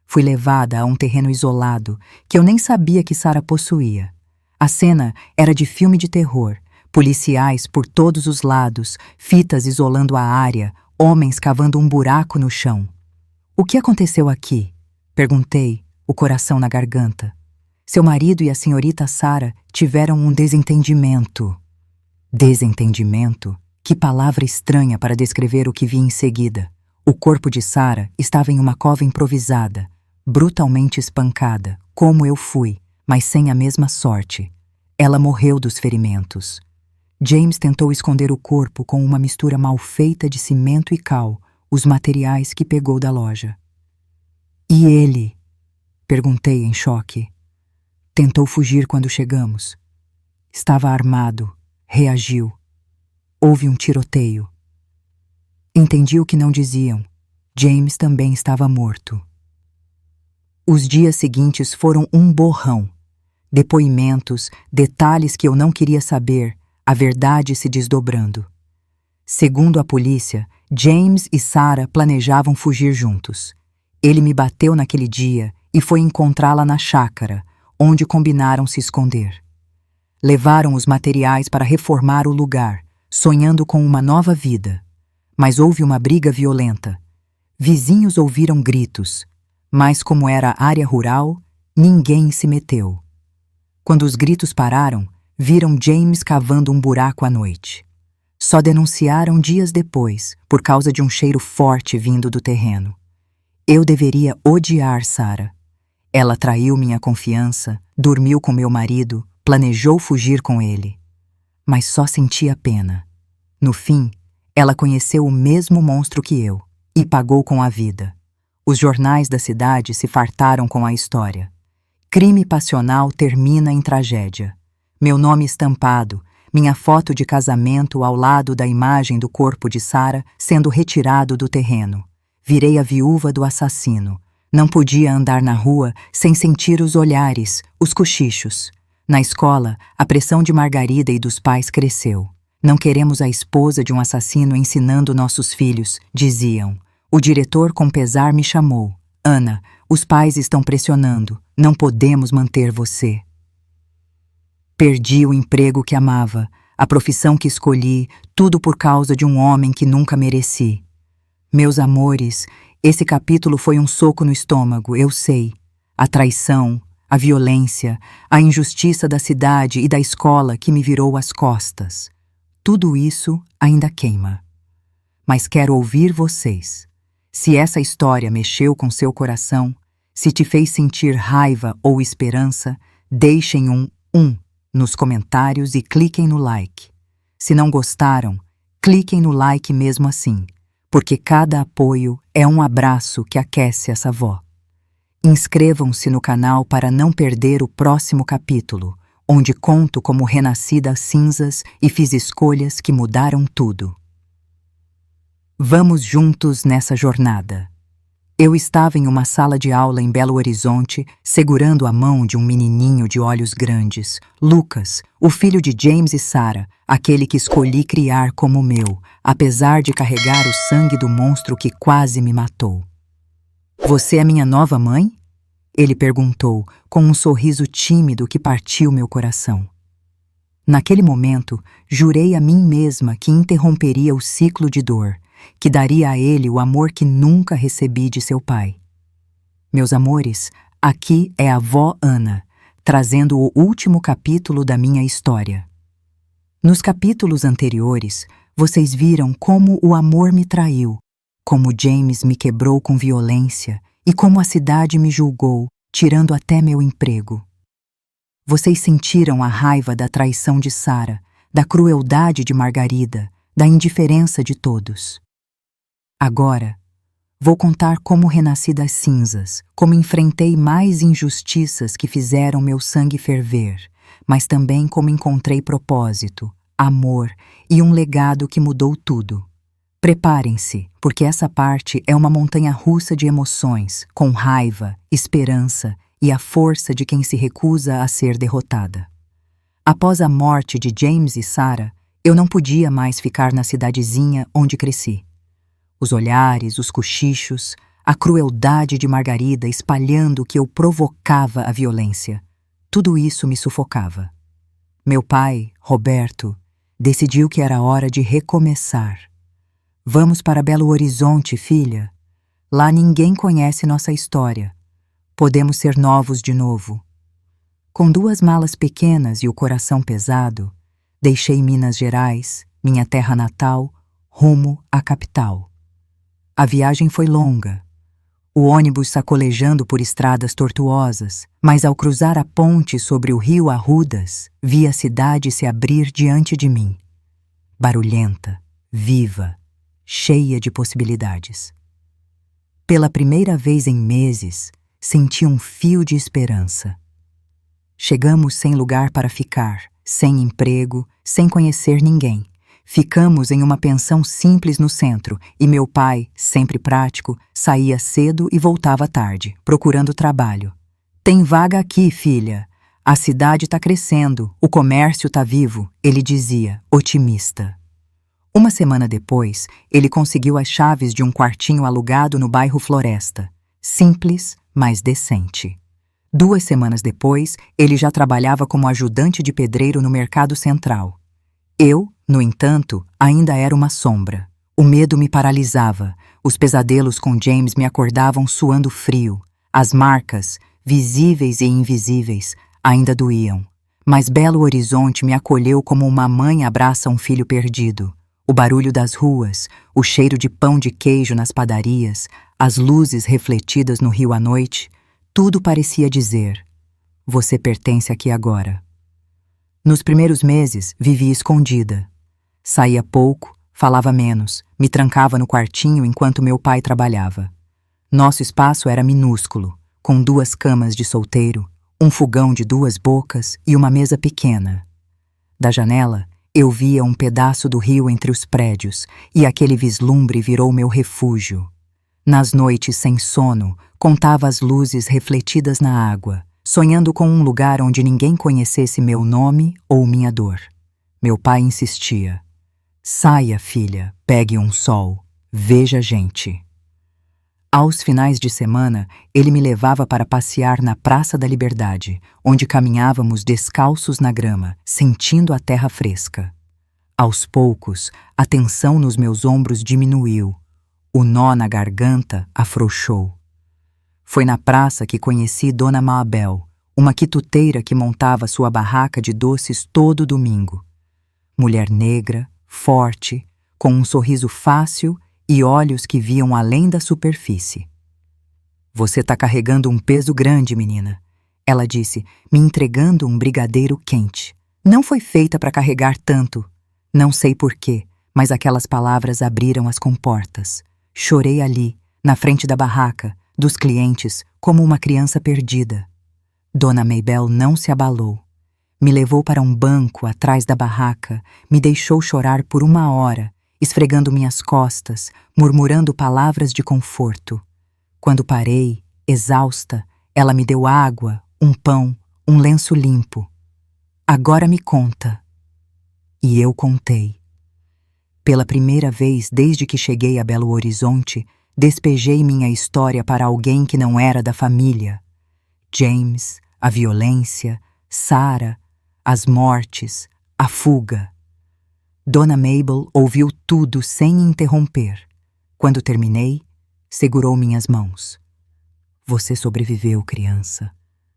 Fui levada a um terreno isolado, que eu nem sabia que Sarah possuía. A cena era de filme de terror, policiais por todos os lados, fitas isolando a área, homens cavando um buraco no chão. O que aconteceu aqui? Perguntei, o coração na garganta. Seu marido e a senhorita Sarah tiveram um desentendimento. Desentendimento? Que palavra estranha para descrever o que vi em seguida. O corpo de Sarah estava em uma cova improvisada, brutalmente espancada, como eu fui, mas sem a mesma sorte. Ela morreu dos ferimentos. James tentou esconder o corpo com uma mistura mal feita de cimento e cal, os materiais que pegou da loja. E ele? Perguntei em choque. Tentou fugir quando chegamos. Estava armado. Reagiu. Houve um tiroteio. Entendi o que não diziam. James também estava morto. Os dias seguintes foram um borrão. Depoimentos, detalhes que eu não queria saber, a verdade se desdobrando. Segundo a polícia, James e Sarah planejavam fugir juntos. Ele me bateu naquele dia e foi encontrá-la na chácara, onde combinaram se esconder. Levaram os materiais para reformar o lugar, sonhando com uma nova vida. Mas houve uma briga violenta. Vizinhos ouviram gritos, mas como era área rural, ninguém se meteu. Quando os gritos pararam, viram James cavando um buraco à noite. Só denunciaram dias depois, por causa de um cheiro forte vindo do terreno. Eu deveria odiar Sarah. Ela traiu minha confiança, dormiu com meu marido, planejou fugir com ele. Mas só sentia pena. No fim, ela conheceu o mesmo monstro que eu e pagou com a vida. Os jornais da cidade se fartaram com a história. Crime passional termina em tragédia. Meu nome estampado, minha foto de casamento ao lado da imagem do corpo de Sarah sendo retirado do terreno. Virei a viúva do assassino. Não podia andar na rua sem sentir os olhares, os cochichos. Na escola, a pressão de Margarida e dos pais cresceu. Não queremos a esposa de um assassino ensinando nossos filhos, diziam. O diretor com pesar me chamou. Ana, os pais estão pressionando. Não podemos manter você. Perdi o emprego que amava, a profissão que escolhi, tudo por causa de um homem que nunca mereci. Meus amores, esse capítulo foi um soco no estômago, eu sei. A traição, a violência, a injustiça da cidade e da escola que me virou as costas. Tudo isso ainda queima. Mas quero ouvir vocês. Se essa história mexeu com seu coração, se te fez sentir raiva ou esperança, deixem um nos comentários e cliquem no like. Se não gostaram, cliquem no like mesmo assim, porque cada apoio é um abraço que aquece essa avó. Inscrevam-se no canal para não perder o próximo capítulo, onde conto como renasci das cinzas e fiz escolhas que mudaram tudo. Vamos juntos nessa jornada. Eu estava em uma sala de aula em Belo Horizonte, segurando a mão de um menininho de olhos grandes, Lucas, o filho de James e Sarah, aquele que escolhi criar como meu, apesar de carregar o sangue do monstro que quase me matou. Você é minha nova mãe? Ele perguntou, com um sorriso tímido que partiu meu coração. Naquele momento, jurei a mim mesma que interromperia o ciclo de dor, que daria a ele o amor que nunca recebi de seu pai. Meus amores, aqui é a vó Ana, trazendo o último capítulo da minha história. Nos capítulos anteriores, vocês viram como o amor me traiu, como James me quebrou com violência e como a cidade me julgou, tirando até meu emprego. Vocês sentiram a raiva da traição de Sarah, da crueldade de Margarida, da indiferença de todos. Agora, vou contar como renasci das cinzas, como enfrentei mais injustiças que fizeram meu sangue ferver, mas também como encontrei propósito, amor e um legado que mudou tudo. Preparem-se, porque essa parte é uma montanha-russa de emoções, com raiva, esperança e a força de quem se recusa a ser derrotada. Após a morte de James e Sarah, eu não podia mais ficar na cidadezinha onde cresci. Os olhares, os cochichos, a crueldade de Margarida espalhando que eu provocava a violência. Tudo isso me sufocava. Meu pai, Roberto, decidiu que era hora de recomeçar. Vamos para Belo Horizonte, filha. Lá ninguém conhece nossa história. Podemos ser novos de novo. Com 2 malas pequenas e o coração pesado, deixei Minas Gerais, minha terra natal, rumo à capital. A viagem foi longa. o ônibus sacolejando por estradas tortuosas, mas ao cruzar a ponte sobre o rio Arrudas, vi a cidade se abrir diante de mim. Barulhenta, viva, cheia de possibilidades. Pela primeira vez em meses, senti um fio de esperança. Chegamos sem lugar para ficar, sem emprego, sem conhecer ninguém. Ficamos em uma pensão simples no centro e meu pai, sempre prático, saía cedo e voltava tarde, procurando trabalho. Tem vaga aqui, filha. A cidade está crescendo, o comércio está vivo, ele dizia, otimista. Uma semana depois, ele conseguiu as chaves de um quartinho alugado no bairro Floresta. Simples, mas decente. 2 semanas depois, ele já trabalhava como ajudante de pedreiro no Mercado Central. Eu, no entanto, ainda era uma sombra. O medo me paralisava. Os pesadelos com James me acordavam suando frio. As marcas, visíveis e invisíveis, ainda doíam. Mas Belo Horizonte me acolheu como uma mãe abraça um filho perdido. O barulho das ruas, o cheiro de pão de queijo nas padarias, as luzes refletidas no rio à noite, tudo parecia dizer: você pertence aqui agora. Nos primeiros meses, vivia escondida. Saía pouco, falava menos, me trancava no quartinho enquanto meu pai trabalhava. Nosso espaço era minúsculo, com 2 camas de solteiro, um fogão de 2 bocas e uma mesa pequena. Da janela, eu via um pedaço do rio entre os prédios e aquele vislumbre virou meu refúgio. Nas noites sem sono, contava as luzes refletidas na água, sonhando com um lugar onde ninguém conhecesse meu nome ou minha dor. Meu pai insistia: saia, filha, pegue um sol, veja gente. Aos finais de semana, ele me levava para passear na Praça da Liberdade, onde caminhávamos descalços na grama, sentindo a terra fresca. Aos poucos, a tensão nos meus ombros diminuiu, o nó na garganta afrouxou. Foi na praça que conheci Dona Maabel, uma quituteira que montava sua barraca de doces todo domingo. Mulher negra, forte, com um sorriso fácil e olhos que viam além da superfície. Você está carregando um peso grande, menina, ela disse, me entregando um brigadeiro quente. Não foi feita para carregar tanto. Não sei porquê, mas aquelas palavras abriram as comportas. Chorei ali, na frente da barraca, dos clientes, como uma criança perdida. Dona Maabel não se abalou. Me levou para um banco atrás da barraca, me deixou chorar por 1 hora, esfregando minhas costas, murmurando palavras de conforto. Quando parei, exausta, ela me deu água, um pão, um lenço limpo. Agora me conta. E eu contei. Pela primeira vez desde que cheguei a Belo Horizonte, despejei minha história para alguém que não era da família. James, a violência, Sarah, as mortes, a fuga. Dona Mabel ouviu tudo sem interromper. Quando terminei, segurou minhas mãos. Você sobreviveu, criança.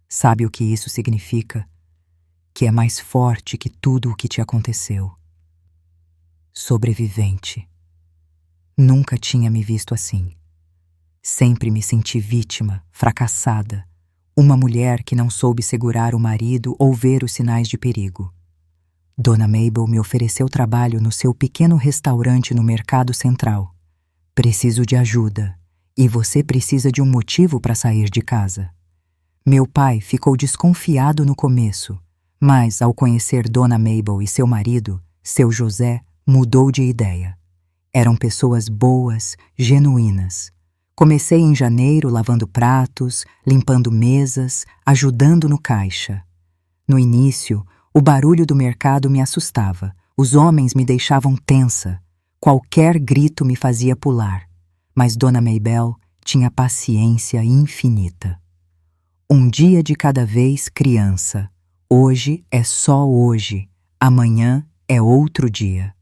Sabe o que isso significa? Que é mais forte que tudo o que te aconteceu. Sobrevivente. Nunca tinha me visto assim. Sempre me senti vítima, fracassada, uma mulher que não soube segurar o marido ou ver os sinais de perigo. Dona Mabel me ofereceu trabalho no seu pequeno restaurante no Mercado Central. Preciso de ajuda, e você precisa de um motivo para sair de casa. Meu pai ficou desconfiado no começo, mas ao conhecer Dona Mabel e seu marido, seu José, mudou de ideia. Eram pessoas boas, genuínas. Comecei em janeiro lavando pratos, limpando mesas, ajudando no caixa. No início, o barulho do mercado me assustava. Os homens me deixavam tensa. Qualquer grito me fazia pular. Mas Dona Mabel tinha paciência infinita. Um dia de cada vez, criança. Hoje é só hoje. Amanhã é outro dia.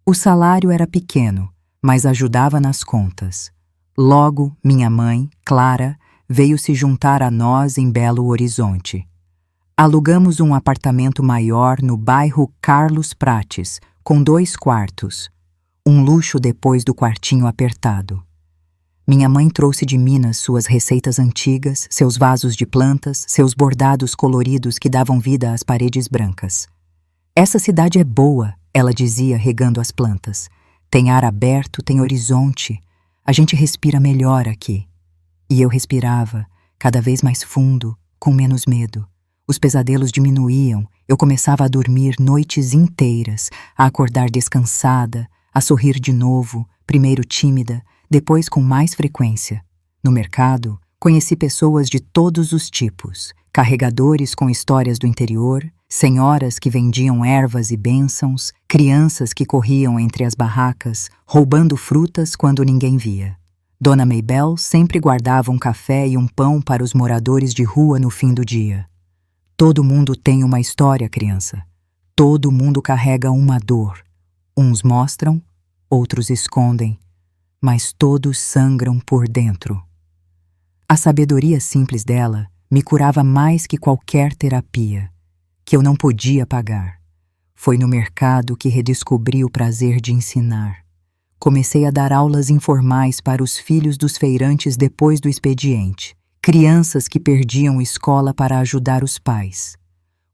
O salário era pequeno, mas ajudava nas contas. Logo, minha mãe, Clara, veio se juntar a nós em Belo Horizonte. Alugamos um apartamento maior no bairro Carlos Prates, com 2 quartos. Um luxo depois do quartinho apertado. Minha mãe trouxe de Minas suas receitas antigas, seus vasos de plantas, seus bordados coloridos que davam vida às paredes brancas. Essa cidade é boa, ela dizia, regando as plantas. Tem ar aberto, tem horizonte. A gente respira melhor aqui. E eu respirava, cada vez mais fundo, com menos medo. Os pesadelos diminuíam, eu começava a dormir noites inteiras, a acordar descansada, a sorrir de novo, primeiro tímida, depois com mais frequência. No mercado, conheci pessoas de todos os tipos, carregadores com histórias do interior, senhoras que vendiam ervas e bênçãos, crianças que corriam entre as barracas, roubando frutas quando ninguém via. Dona Maybell sempre guardava um café e um pão para os moradores de rua no fim do dia. Todo mundo tem uma história, criança. Todo mundo carrega uma dor. Uns mostram, outros escondem, mas todos sangram por dentro. A sabedoria simples dela me curava mais que qualquer terapia, que eu não podia pagar. Foi no mercado que redescobri o prazer de ensinar. Comecei a dar aulas informais para os filhos dos feirantes depois do expediente, crianças que perdiam escola para ajudar os pais.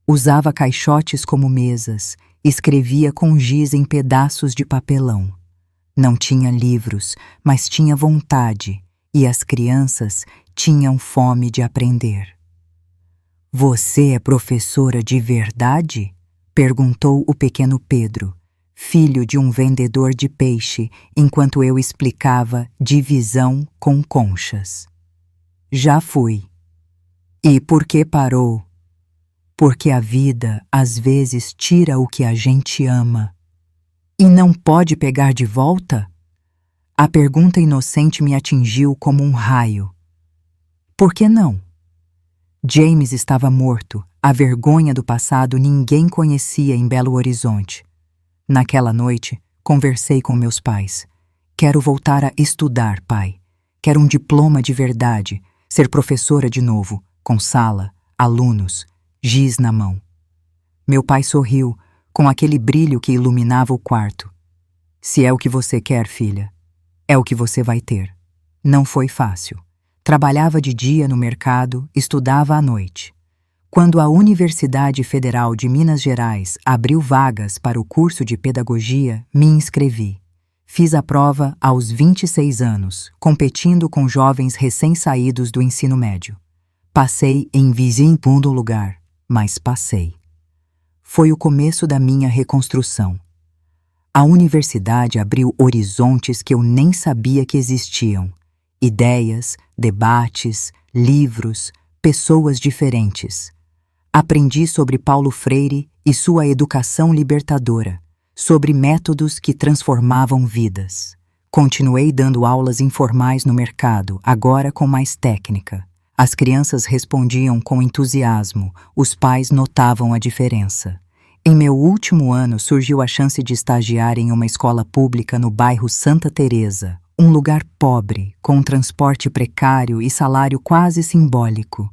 Usava caixotes como mesas, escrevia com giz em pedaços de papelão. Não tinha livros, mas tinha vontade, e as crianças tinham fome de aprender. "Você é professora de verdade?" perguntou o pequeno Pedro, filho de um vendedor de peixe, enquanto eu explicava divisão com conchas. "Já fui." "E por que parou?" "Porque a vida às vezes tira o que a gente ama." "E não pode pegar de volta?" A pergunta inocente me atingiu como um raio. Por que não? James estava morto, a vergonha do passado ninguém conhecia em Belo Horizonte. Naquela noite, conversei com meus pais. "Quero voltar a estudar, pai. Quero um diploma de verdade, ser professora de novo, com sala, alunos, giz na mão." Meu pai sorriu, com aquele brilho que iluminava o quarto. "Se é o que você quer, filha, é o que você vai ter." Não foi fácil. Trabalhava de dia no mercado, estudava à noite. Quando a Universidade Federal de Minas Gerais abriu vagas para o curso de pedagogia, me inscrevi. Fiz a prova aos 26 anos, competindo com jovens recém-saídos do ensino médio. Passei em 22º lugar, mas passei. Foi o começo da minha reconstrução. A universidade abriu horizontes que eu nem sabia que existiam. Ideias, debates, livros, pessoas diferentes. Aprendi sobre Paulo Freire e sua educação libertadora, sobre métodos que transformavam vidas. Continuei dando aulas informais no mercado, agora com mais técnica. As crianças respondiam com entusiasmo, os pais notavam a diferença. Em meu último ano surgiu a chance de estagiar em uma escola pública no bairro Santa Teresa, um lugar pobre, com transporte precário e salário quase simbólico.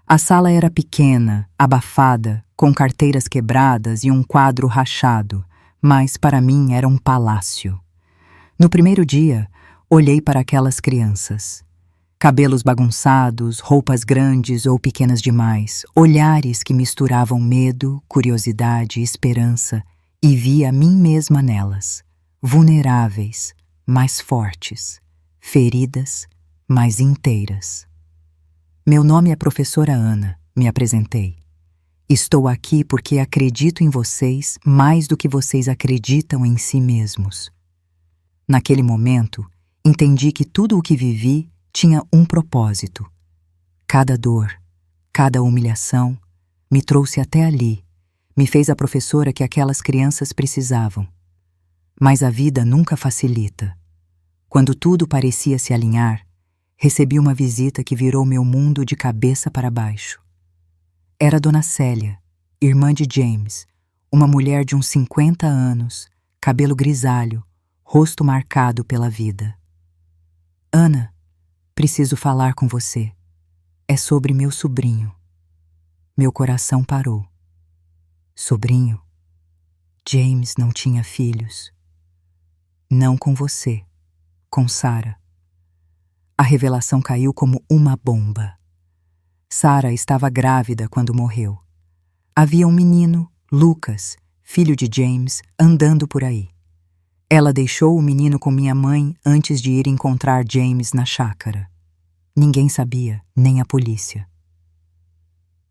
A sala era pequena, abafada, com carteiras quebradas e um quadro rachado, mas para mim era um palácio. No primeiro dia, olhei para aquelas crianças. Cabelos bagunçados, roupas grandes ou pequenas demais, olhares que misturavam medo, curiosidade e esperança, e vi a mim mesma nelas, vulneráveis, mais fortes, feridas, mais inteiras. "Meu nome é professora Ana", me apresentei. "Estou aqui porque acredito em vocês mais do que vocês acreditam em si mesmos." Naquele momento, entendi que tudo o que vivi tinha um propósito. Cada dor, cada humilhação, me trouxe até ali, me fez a professora que aquelas crianças precisavam. Mas a vida nunca facilita. Quando tudo parecia se alinhar, recebi uma visita que virou meu mundo de cabeça para baixo. Era Dona Célia, irmã de James, uma mulher de uns 50 anos, cabelo grisalho, rosto marcado pela vida. "Ana, preciso falar com você. É sobre meu sobrinho." Meu coração parou. Sobrinho? James não tinha filhos. Não com você, com Sarah. A revelação caiu como uma bomba. Sarah estava grávida quando morreu. Havia um menino, Lucas, filho de James, andando por aí. Ela deixou o menino com minha mãe antes de ir encontrar James na chácara. Ninguém sabia, nem a polícia.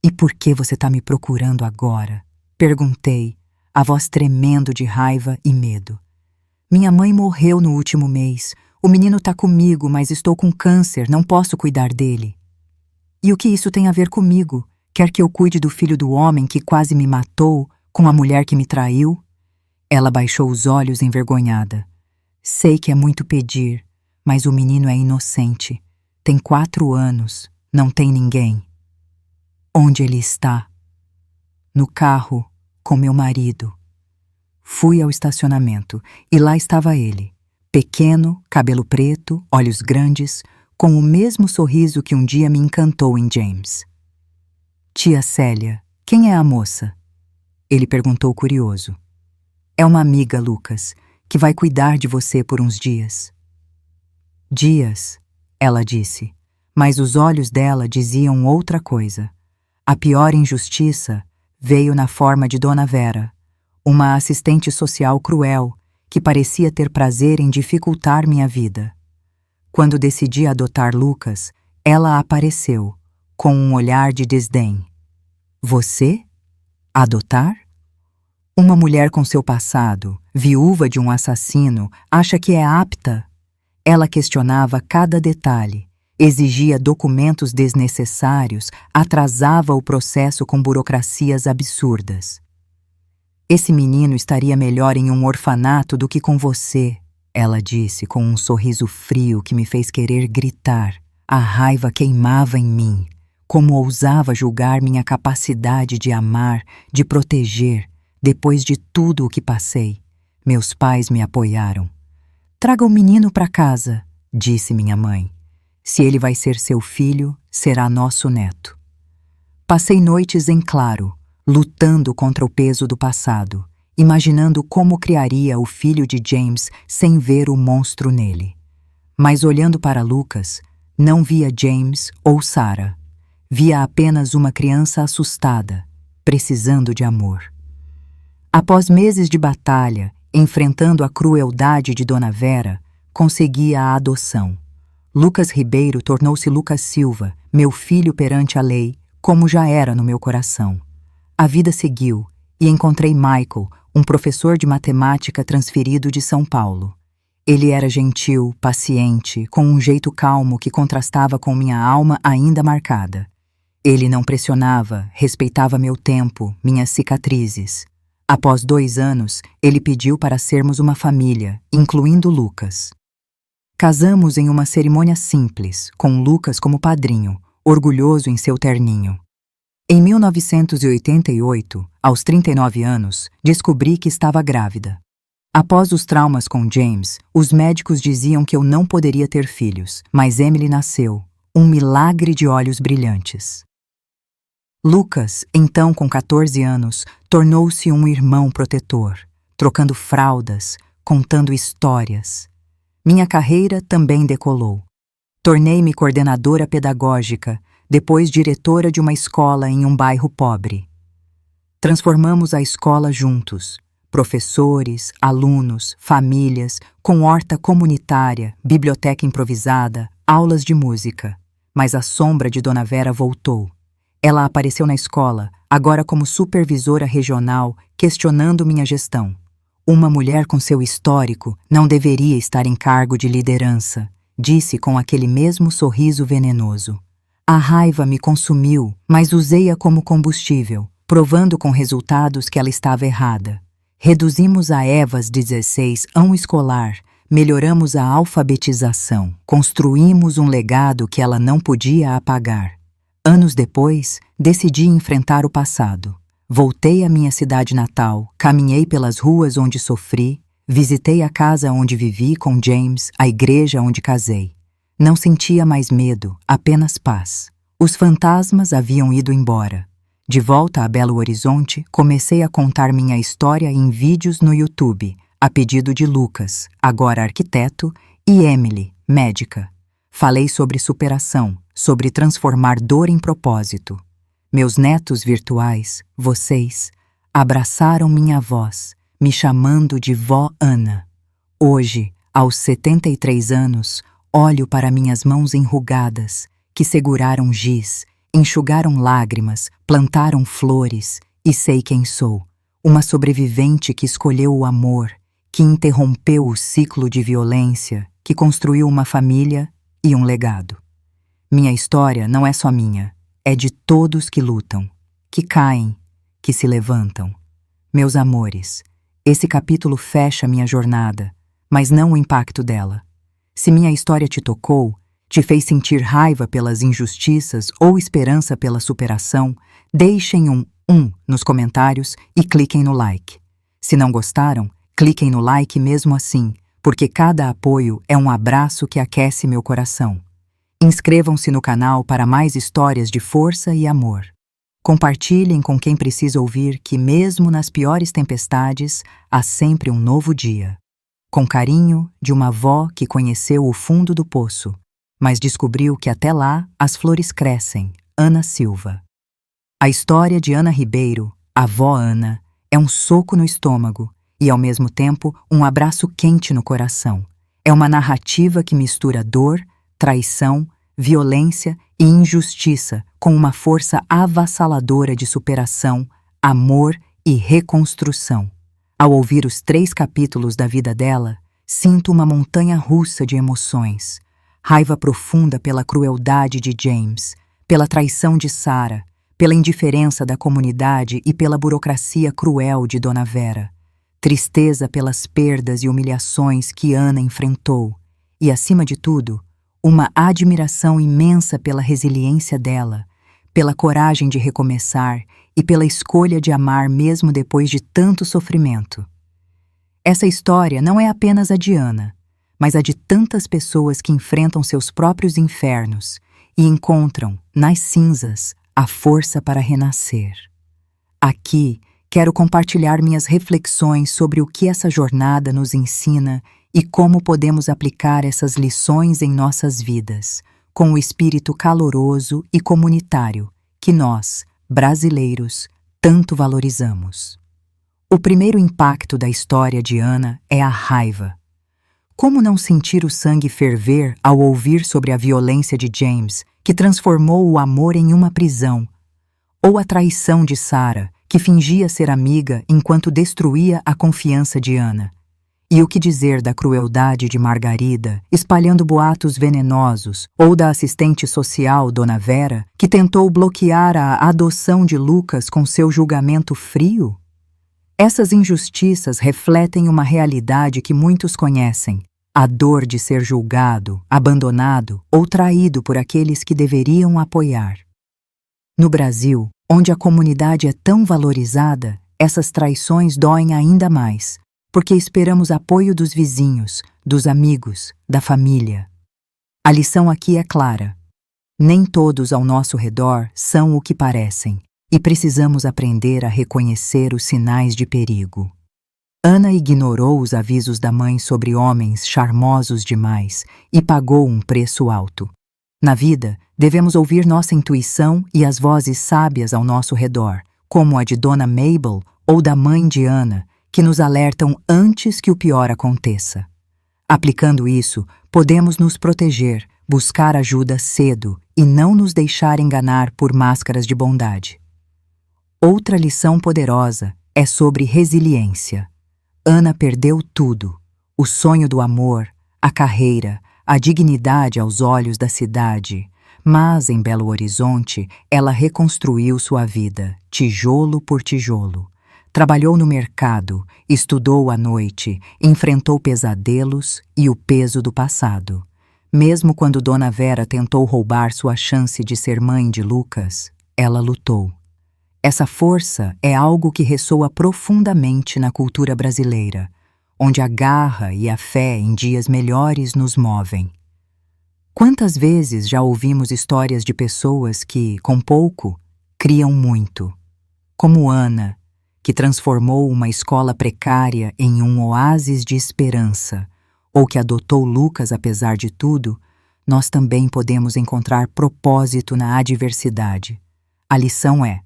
"E por que você está me procurando agora?" Perguntei, a voz tremendo de raiva e medo. "Minha mãe morreu no último mês. O menino está comigo, mas estou com câncer, não posso cuidar dele." "E o que isso tem a ver comigo? Quer que eu cuide do filho do homem que quase me matou, com a mulher que me traiu?" Ela baixou os olhos envergonhada. "Sei que é muito pedir, mas o menino é inocente. Tem 4 anos, não tem ninguém." "Onde ele está?" "No carro, com meu marido." Fui ao estacionamento e lá estava ele, pequeno, cabelo preto, olhos grandes, com o mesmo sorriso que um dia me encantou em James. "Tia Célia, quem é a moça?" Ele perguntou curioso. "É uma amiga, Lucas, que vai cuidar de você por uns dias." "Dias?" ela disse, mas os olhos dela diziam outra coisa. A pior injustiça veio na forma de Dona Vera, uma assistente social cruel que parecia ter prazer em dificultar minha vida. Quando decidi adotar Lucas, ela apareceu, com um olhar de desdém. "Você? Adotar? Uma mulher com seu passado, viúva de um assassino, acha que é apta?" Ela questionava cada detalhe, exigia documentos desnecessários, atrasava o processo com burocracias absurdas. "Esse menino estaria melhor em um orfanato do que com você", ela disse com um sorriso frio que me fez querer gritar. A raiva queimava em mim. Como ousava julgar minha capacidade de amar, de proteger, depois de tudo o que passei. Meus pais me apoiaram. "Traga o menino para casa", disse minha mãe. "Se ele vai ser seu filho, será nosso neto." Passei noites em claro, lutando contra o peso do passado, imaginando como criaria o filho de James sem ver o monstro nele. Mas olhando para Lucas, não via James ou Sarah. Via apenas uma criança assustada, precisando de amor. Após meses de batalha, enfrentando a crueldade de Dona Vera, consegui a adoção. Lucas Ribeiro tornou-se Lucas Silva, meu filho perante a lei, como já era no meu coração. A vida seguiu e encontrei Michael, um professor de matemática transferido de São Paulo. Ele era gentil, paciente, com um jeito calmo que contrastava com minha alma ainda marcada. Ele não pressionava, respeitava meu tempo, minhas cicatrizes. Após 2 anos, ele pediu para sermos uma família, incluindo Lucas. Casamos em uma cerimônia simples, com Lucas como padrinho, orgulhoso em seu terninho. Em 1988, aos 39 anos, descobri que estava grávida. Após os traumas com James, os médicos diziam que eu não poderia ter filhos, mas Emily nasceu, um milagre de olhos brilhantes. Lucas, então com 14 anos, tornou-se um irmão protetor, trocando fraldas, contando histórias. Minha carreira também decolou. Tornei-me coordenadora pedagógica, depois diretora de uma escola em um bairro pobre. Transformamos a escola juntos, professores, alunos, famílias, com horta comunitária, biblioteca improvisada, aulas de música. Mas a sombra de Dona Vera voltou. Ela apareceu na escola, agora como supervisora regional, questionando minha gestão. Uma mulher com seu histórico não deveria estar em cargo de liderança, disse com aquele mesmo sorriso venenoso. A raiva me consumiu, mas usei-a como combustível, provando com resultados que ela estava errada. Reduzimos a EVAs 16 a um escolar, melhoramos a alfabetização, construímos um legado que ela não podia apagar. Anos depois, decidi enfrentar o passado. Voltei à minha cidade natal, caminhei pelas ruas onde sofri, visitei a casa onde vivi com James, a igreja onde casei. Não sentia mais medo, apenas paz. Os fantasmas haviam ido embora. De volta a Belo Horizonte, comecei a contar minha história em vídeos no YouTube, a pedido de Lucas, agora arquiteto, e Emily, médica. Falei sobre superação, sobre transformar dor em propósito. Meus netos virtuais, vocês, abraçaram minha voz, me chamando de vó Ana. Hoje, aos 73 anos, olho para minhas mãos enrugadas, que seguraram giz, enxugaram lágrimas, plantaram flores, e sei quem sou. Uma sobrevivente que escolheu o amor, que interrompeu o ciclo de violência, que construiu uma família e um legado. Minha história não é só minha, é de todos que lutam, que caem, que se levantam. Meus amores, esse capítulo fecha minha jornada, mas não o impacto dela. Se minha história te tocou, te fez sentir raiva pelas injustiças ou esperança pela superação, deixem um nos comentários e cliquem no like. Se não gostaram, cliquem no like mesmo assim, porque cada apoio é um abraço que aquece meu coração. Inscrevam-se no canal para mais histórias de força e amor. Compartilhem com quem precisa ouvir que mesmo nas piores tempestades, há sempre um novo dia. Com carinho, de uma avó que conheceu o fundo do poço, mas descobriu que até lá as flores crescem. Ana Silva. A história de Ana Ribeiro, a vó Ana, é um soco no estômago e, ao mesmo tempo, um abraço quente no coração. É uma narrativa que mistura dor, traição, violência e injustiça com uma força avassaladora de superação, amor e reconstrução. Ao ouvir os 3 capítulos da vida dela, sinto uma montanha russa de emoções. Raiva profunda pela crueldade de James, pela traição de Sarah, pela indiferença da comunidade e pela burocracia cruel de Dona Vera. Tristeza pelas perdas e humilhações que Ana enfrentou. E, acima de tudo, uma admiração imensa pela resiliência dela, pela coragem de recomeçar e pela escolha de amar mesmo depois de tanto sofrimento. Essa história não é apenas a de Ana, mas a de tantas pessoas que enfrentam seus próprios infernos e encontram, nas cinzas, a força para renascer. Aqui, quero compartilhar minhas reflexões sobre o que essa jornada nos ensina e como podemos aplicar essas lições em nossas vidas, com o espírito caloroso e comunitário que nós, brasileiros, tanto valorizamos. O primeiro impacto da história de Ana é a raiva. Como não sentir o sangue ferver ao ouvir sobre a violência de James, que transformou o amor em uma prisão, ou a traição de Sarah, que fingia ser amiga enquanto destruía a confiança de Ana? E o que dizer da crueldade de Margarida, espalhando boatos venenosos, ou da assistente social Dona Vera, que tentou bloquear a adoção de Lucas com seu julgamento frio? Essas injustiças refletem uma realidade que muitos conhecem: a dor de ser julgado, abandonado ou traído por aqueles que deveriam apoiar. No Brasil, onde a comunidade é tão valorizada, essas traições doem ainda mais, porque esperamos apoio dos vizinhos, dos amigos, da família. A lição aqui é clara: nem todos ao nosso redor são o que parecem, e precisamos aprender a reconhecer os sinais de perigo. Ana ignorou os avisos da mãe sobre homens charmosos demais e pagou um preço alto. Na vida, devemos ouvir nossa intuição e as vozes sábias ao nosso redor, como a de Dona Mabel ou da mãe de Ana, que nos alertam antes que o pior aconteça. Aplicando isso, podemos nos proteger, buscar ajuda cedo e não nos deixar enganar por máscaras de bondade. Outra lição poderosa é sobre resiliência. Ana perdeu tudo: o sonho do amor, a carreira, a dignidade aos olhos da cidade. Mas, em Belo Horizonte, ela reconstruiu sua vida, tijolo por tijolo. Trabalhou no mercado, estudou à noite, enfrentou pesadelos e o peso do passado. Mesmo quando Dona Vera tentou roubar sua chance de ser mãe de Lucas, ela lutou. Essa força é algo que ressoa profundamente na cultura brasileira, onde a garra e a fé em dias melhores nos movem. Quantas vezes já ouvimos histórias de pessoas que, com pouco, criam muito? Como Ana, que transformou uma escola precária em um oásis de esperança, ou que adotou Lucas apesar de tudo, nós também podemos encontrar propósito na adversidade. A lição é: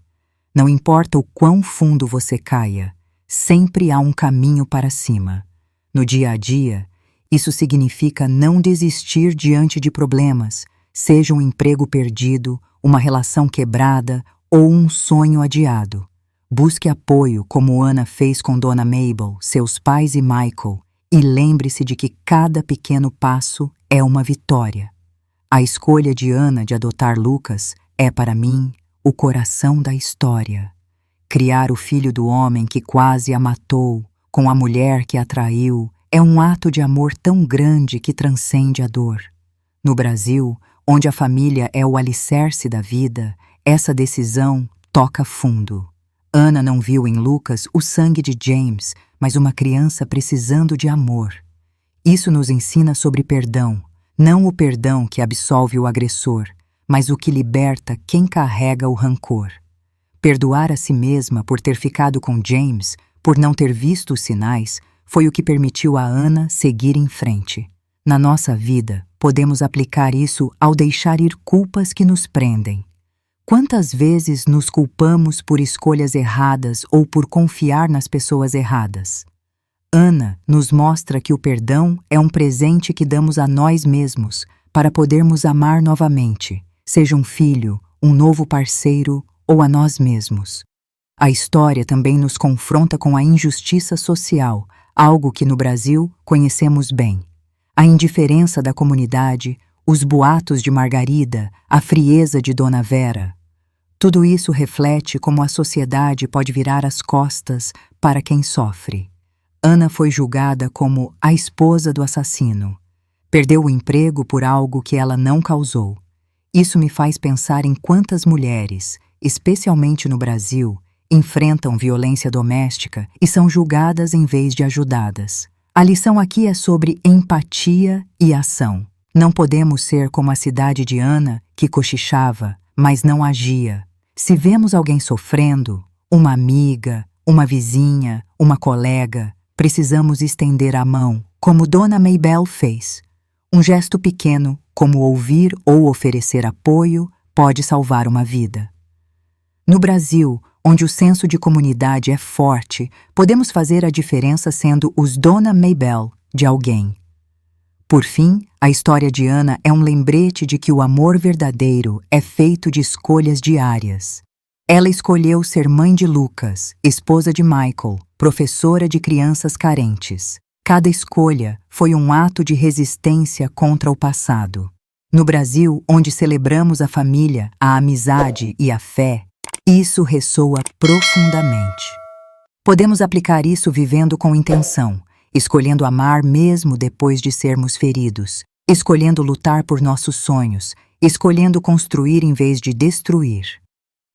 não importa o quão fundo você caia, sempre há um caminho para cima. No dia a dia, isso significa não desistir diante de problemas, seja um emprego perdido, uma relação quebrada ou um sonho adiado. Busque apoio, como Anna fez com Dona Mabel, seus pais e Michael, e lembre-se de que cada pequeno passo é uma vitória. A escolha de Anna de adotar Lucas é, para mim, o coração da história. Criar o filho do homem que quase a matou, com a mulher que a traiu, é um ato de amor tão grande que transcende a dor. No Brasil, onde a família é o alicerce da vida, essa decisão toca fundo. Anna não viu em Lucas o sangue de James, mas uma criança precisando de amor. Isso nos ensina sobre perdão, não o perdão que absolve o agressor, mas o que liberta quem carrega o rancor. Perdoar a si mesma por ter ficado com James, por não ter visto os sinais, foi o que permitiu a Anna seguir em frente. Na nossa vida, podemos aplicar isso ao deixar ir culpas que nos prendem. Quantas vezes nos culpamos por escolhas erradas ou por confiar nas pessoas erradas? Anna nos mostra que o perdão é um presente que damos a nós mesmos para podermos amar novamente, seja um filho, um novo parceiro ou a nós mesmos. A história também nos confronta com a injustiça social, algo que no Brasil conhecemos bem. A indiferença da comunidade, os boatos de Margarida, a frieza de Dona Vera. Tudo isso reflete como a sociedade pode virar as costas para quem sofre. Anna foi julgada como a esposa do assassino. Perdeu o emprego por algo que ela não causou. Isso me faz pensar em quantas mulheres, especialmente no Brasil, enfrentam violência doméstica e são julgadas em vez de ajudadas. A lição aqui é sobre empatia e ação. Não podemos ser como a cidade de Anna, que cochichava, mas não agia. Se vemos alguém sofrendo, uma amiga, uma vizinha, uma colega, precisamos estender a mão, como Dona Mabel fez. Um gesto pequeno, como ouvir ou oferecer apoio, pode salvar uma vida. No Brasil, onde o senso de comunidade é forte, podemos fazer a diferença sendo os Dona Mabel de alguém. Por fim, a história de Anna é um lembrete de que o amor verdadeiro é feito de escolhas diárias. Ela escolheu ser mãe de Lucas, esposa de Michael, professora de crianças carentes. Cada escolha foi um ato de resistência contra o passado. No Brasil, onde celebramos a família, a amizade e a fé, isso ressoa profundamente. Podemos aplicar isso vivendo com intenção, escolhendo amar mesmo depois de sermos feridos, escolhendo lutar por nossos sonhos, escolhendo construir em vez de destruir.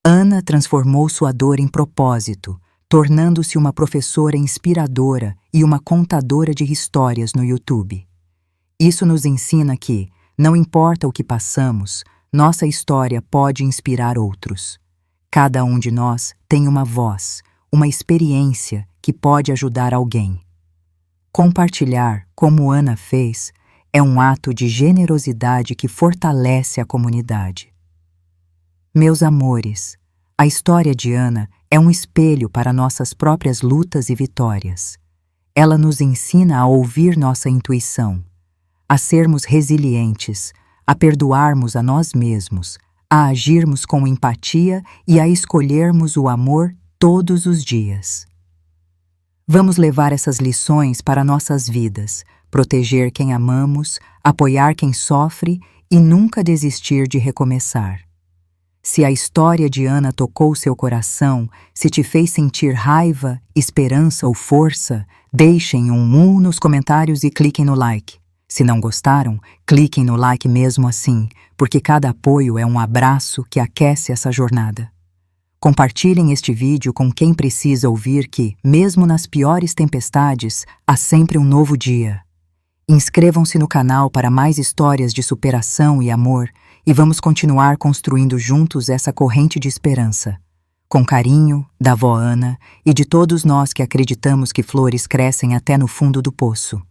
Anna transformou sua dor em propósito, tornando-se uma professora inspiradora e uma contadora de histórias no YouTube. Isso nos ensina que, não importa o que passamos, nossa história pode inspirar outros. Cada um de nós tem uma voz, uma experiência que pode ajudar alguém. Compartilhar, como Anna fez, é um ato de generosidade que fortalece a comunidade. Meus amores, a história de Anna é um espelho para nossas próprias lutas e vitórias. Ela nos ensina a ouvir nossa intuição, a sermos resilientes, a perdoarmos a nós mesmos, a agirmos com empatia e a escolhermos o amor todos os dias. Vamos levar essas lições para nossas vidas, proteger quem amamos, apoiar quem sofre e nunca desistir de recomeçar. Se a história de Anna tocou seu coração, se te fez sentir raiva, esperança ou força, deixem um nos comentários e cliquem no like. Se não gostaram, cliquem no like mesmo assim, porque cada apoio é um abraço que aquece essa jornada. Compartilhem este vídeo com quem precisa ouvir que, mesmo nas piores tempestades, há sempre um novo dia. Inscrevam-se no canal para mais histórias de superação e amor e vamos continuar construindo juntos essa corrente de esperança. Com carinho, da vó Anna e de todos nós que acreditamos que flores crescem até no fundo do poço.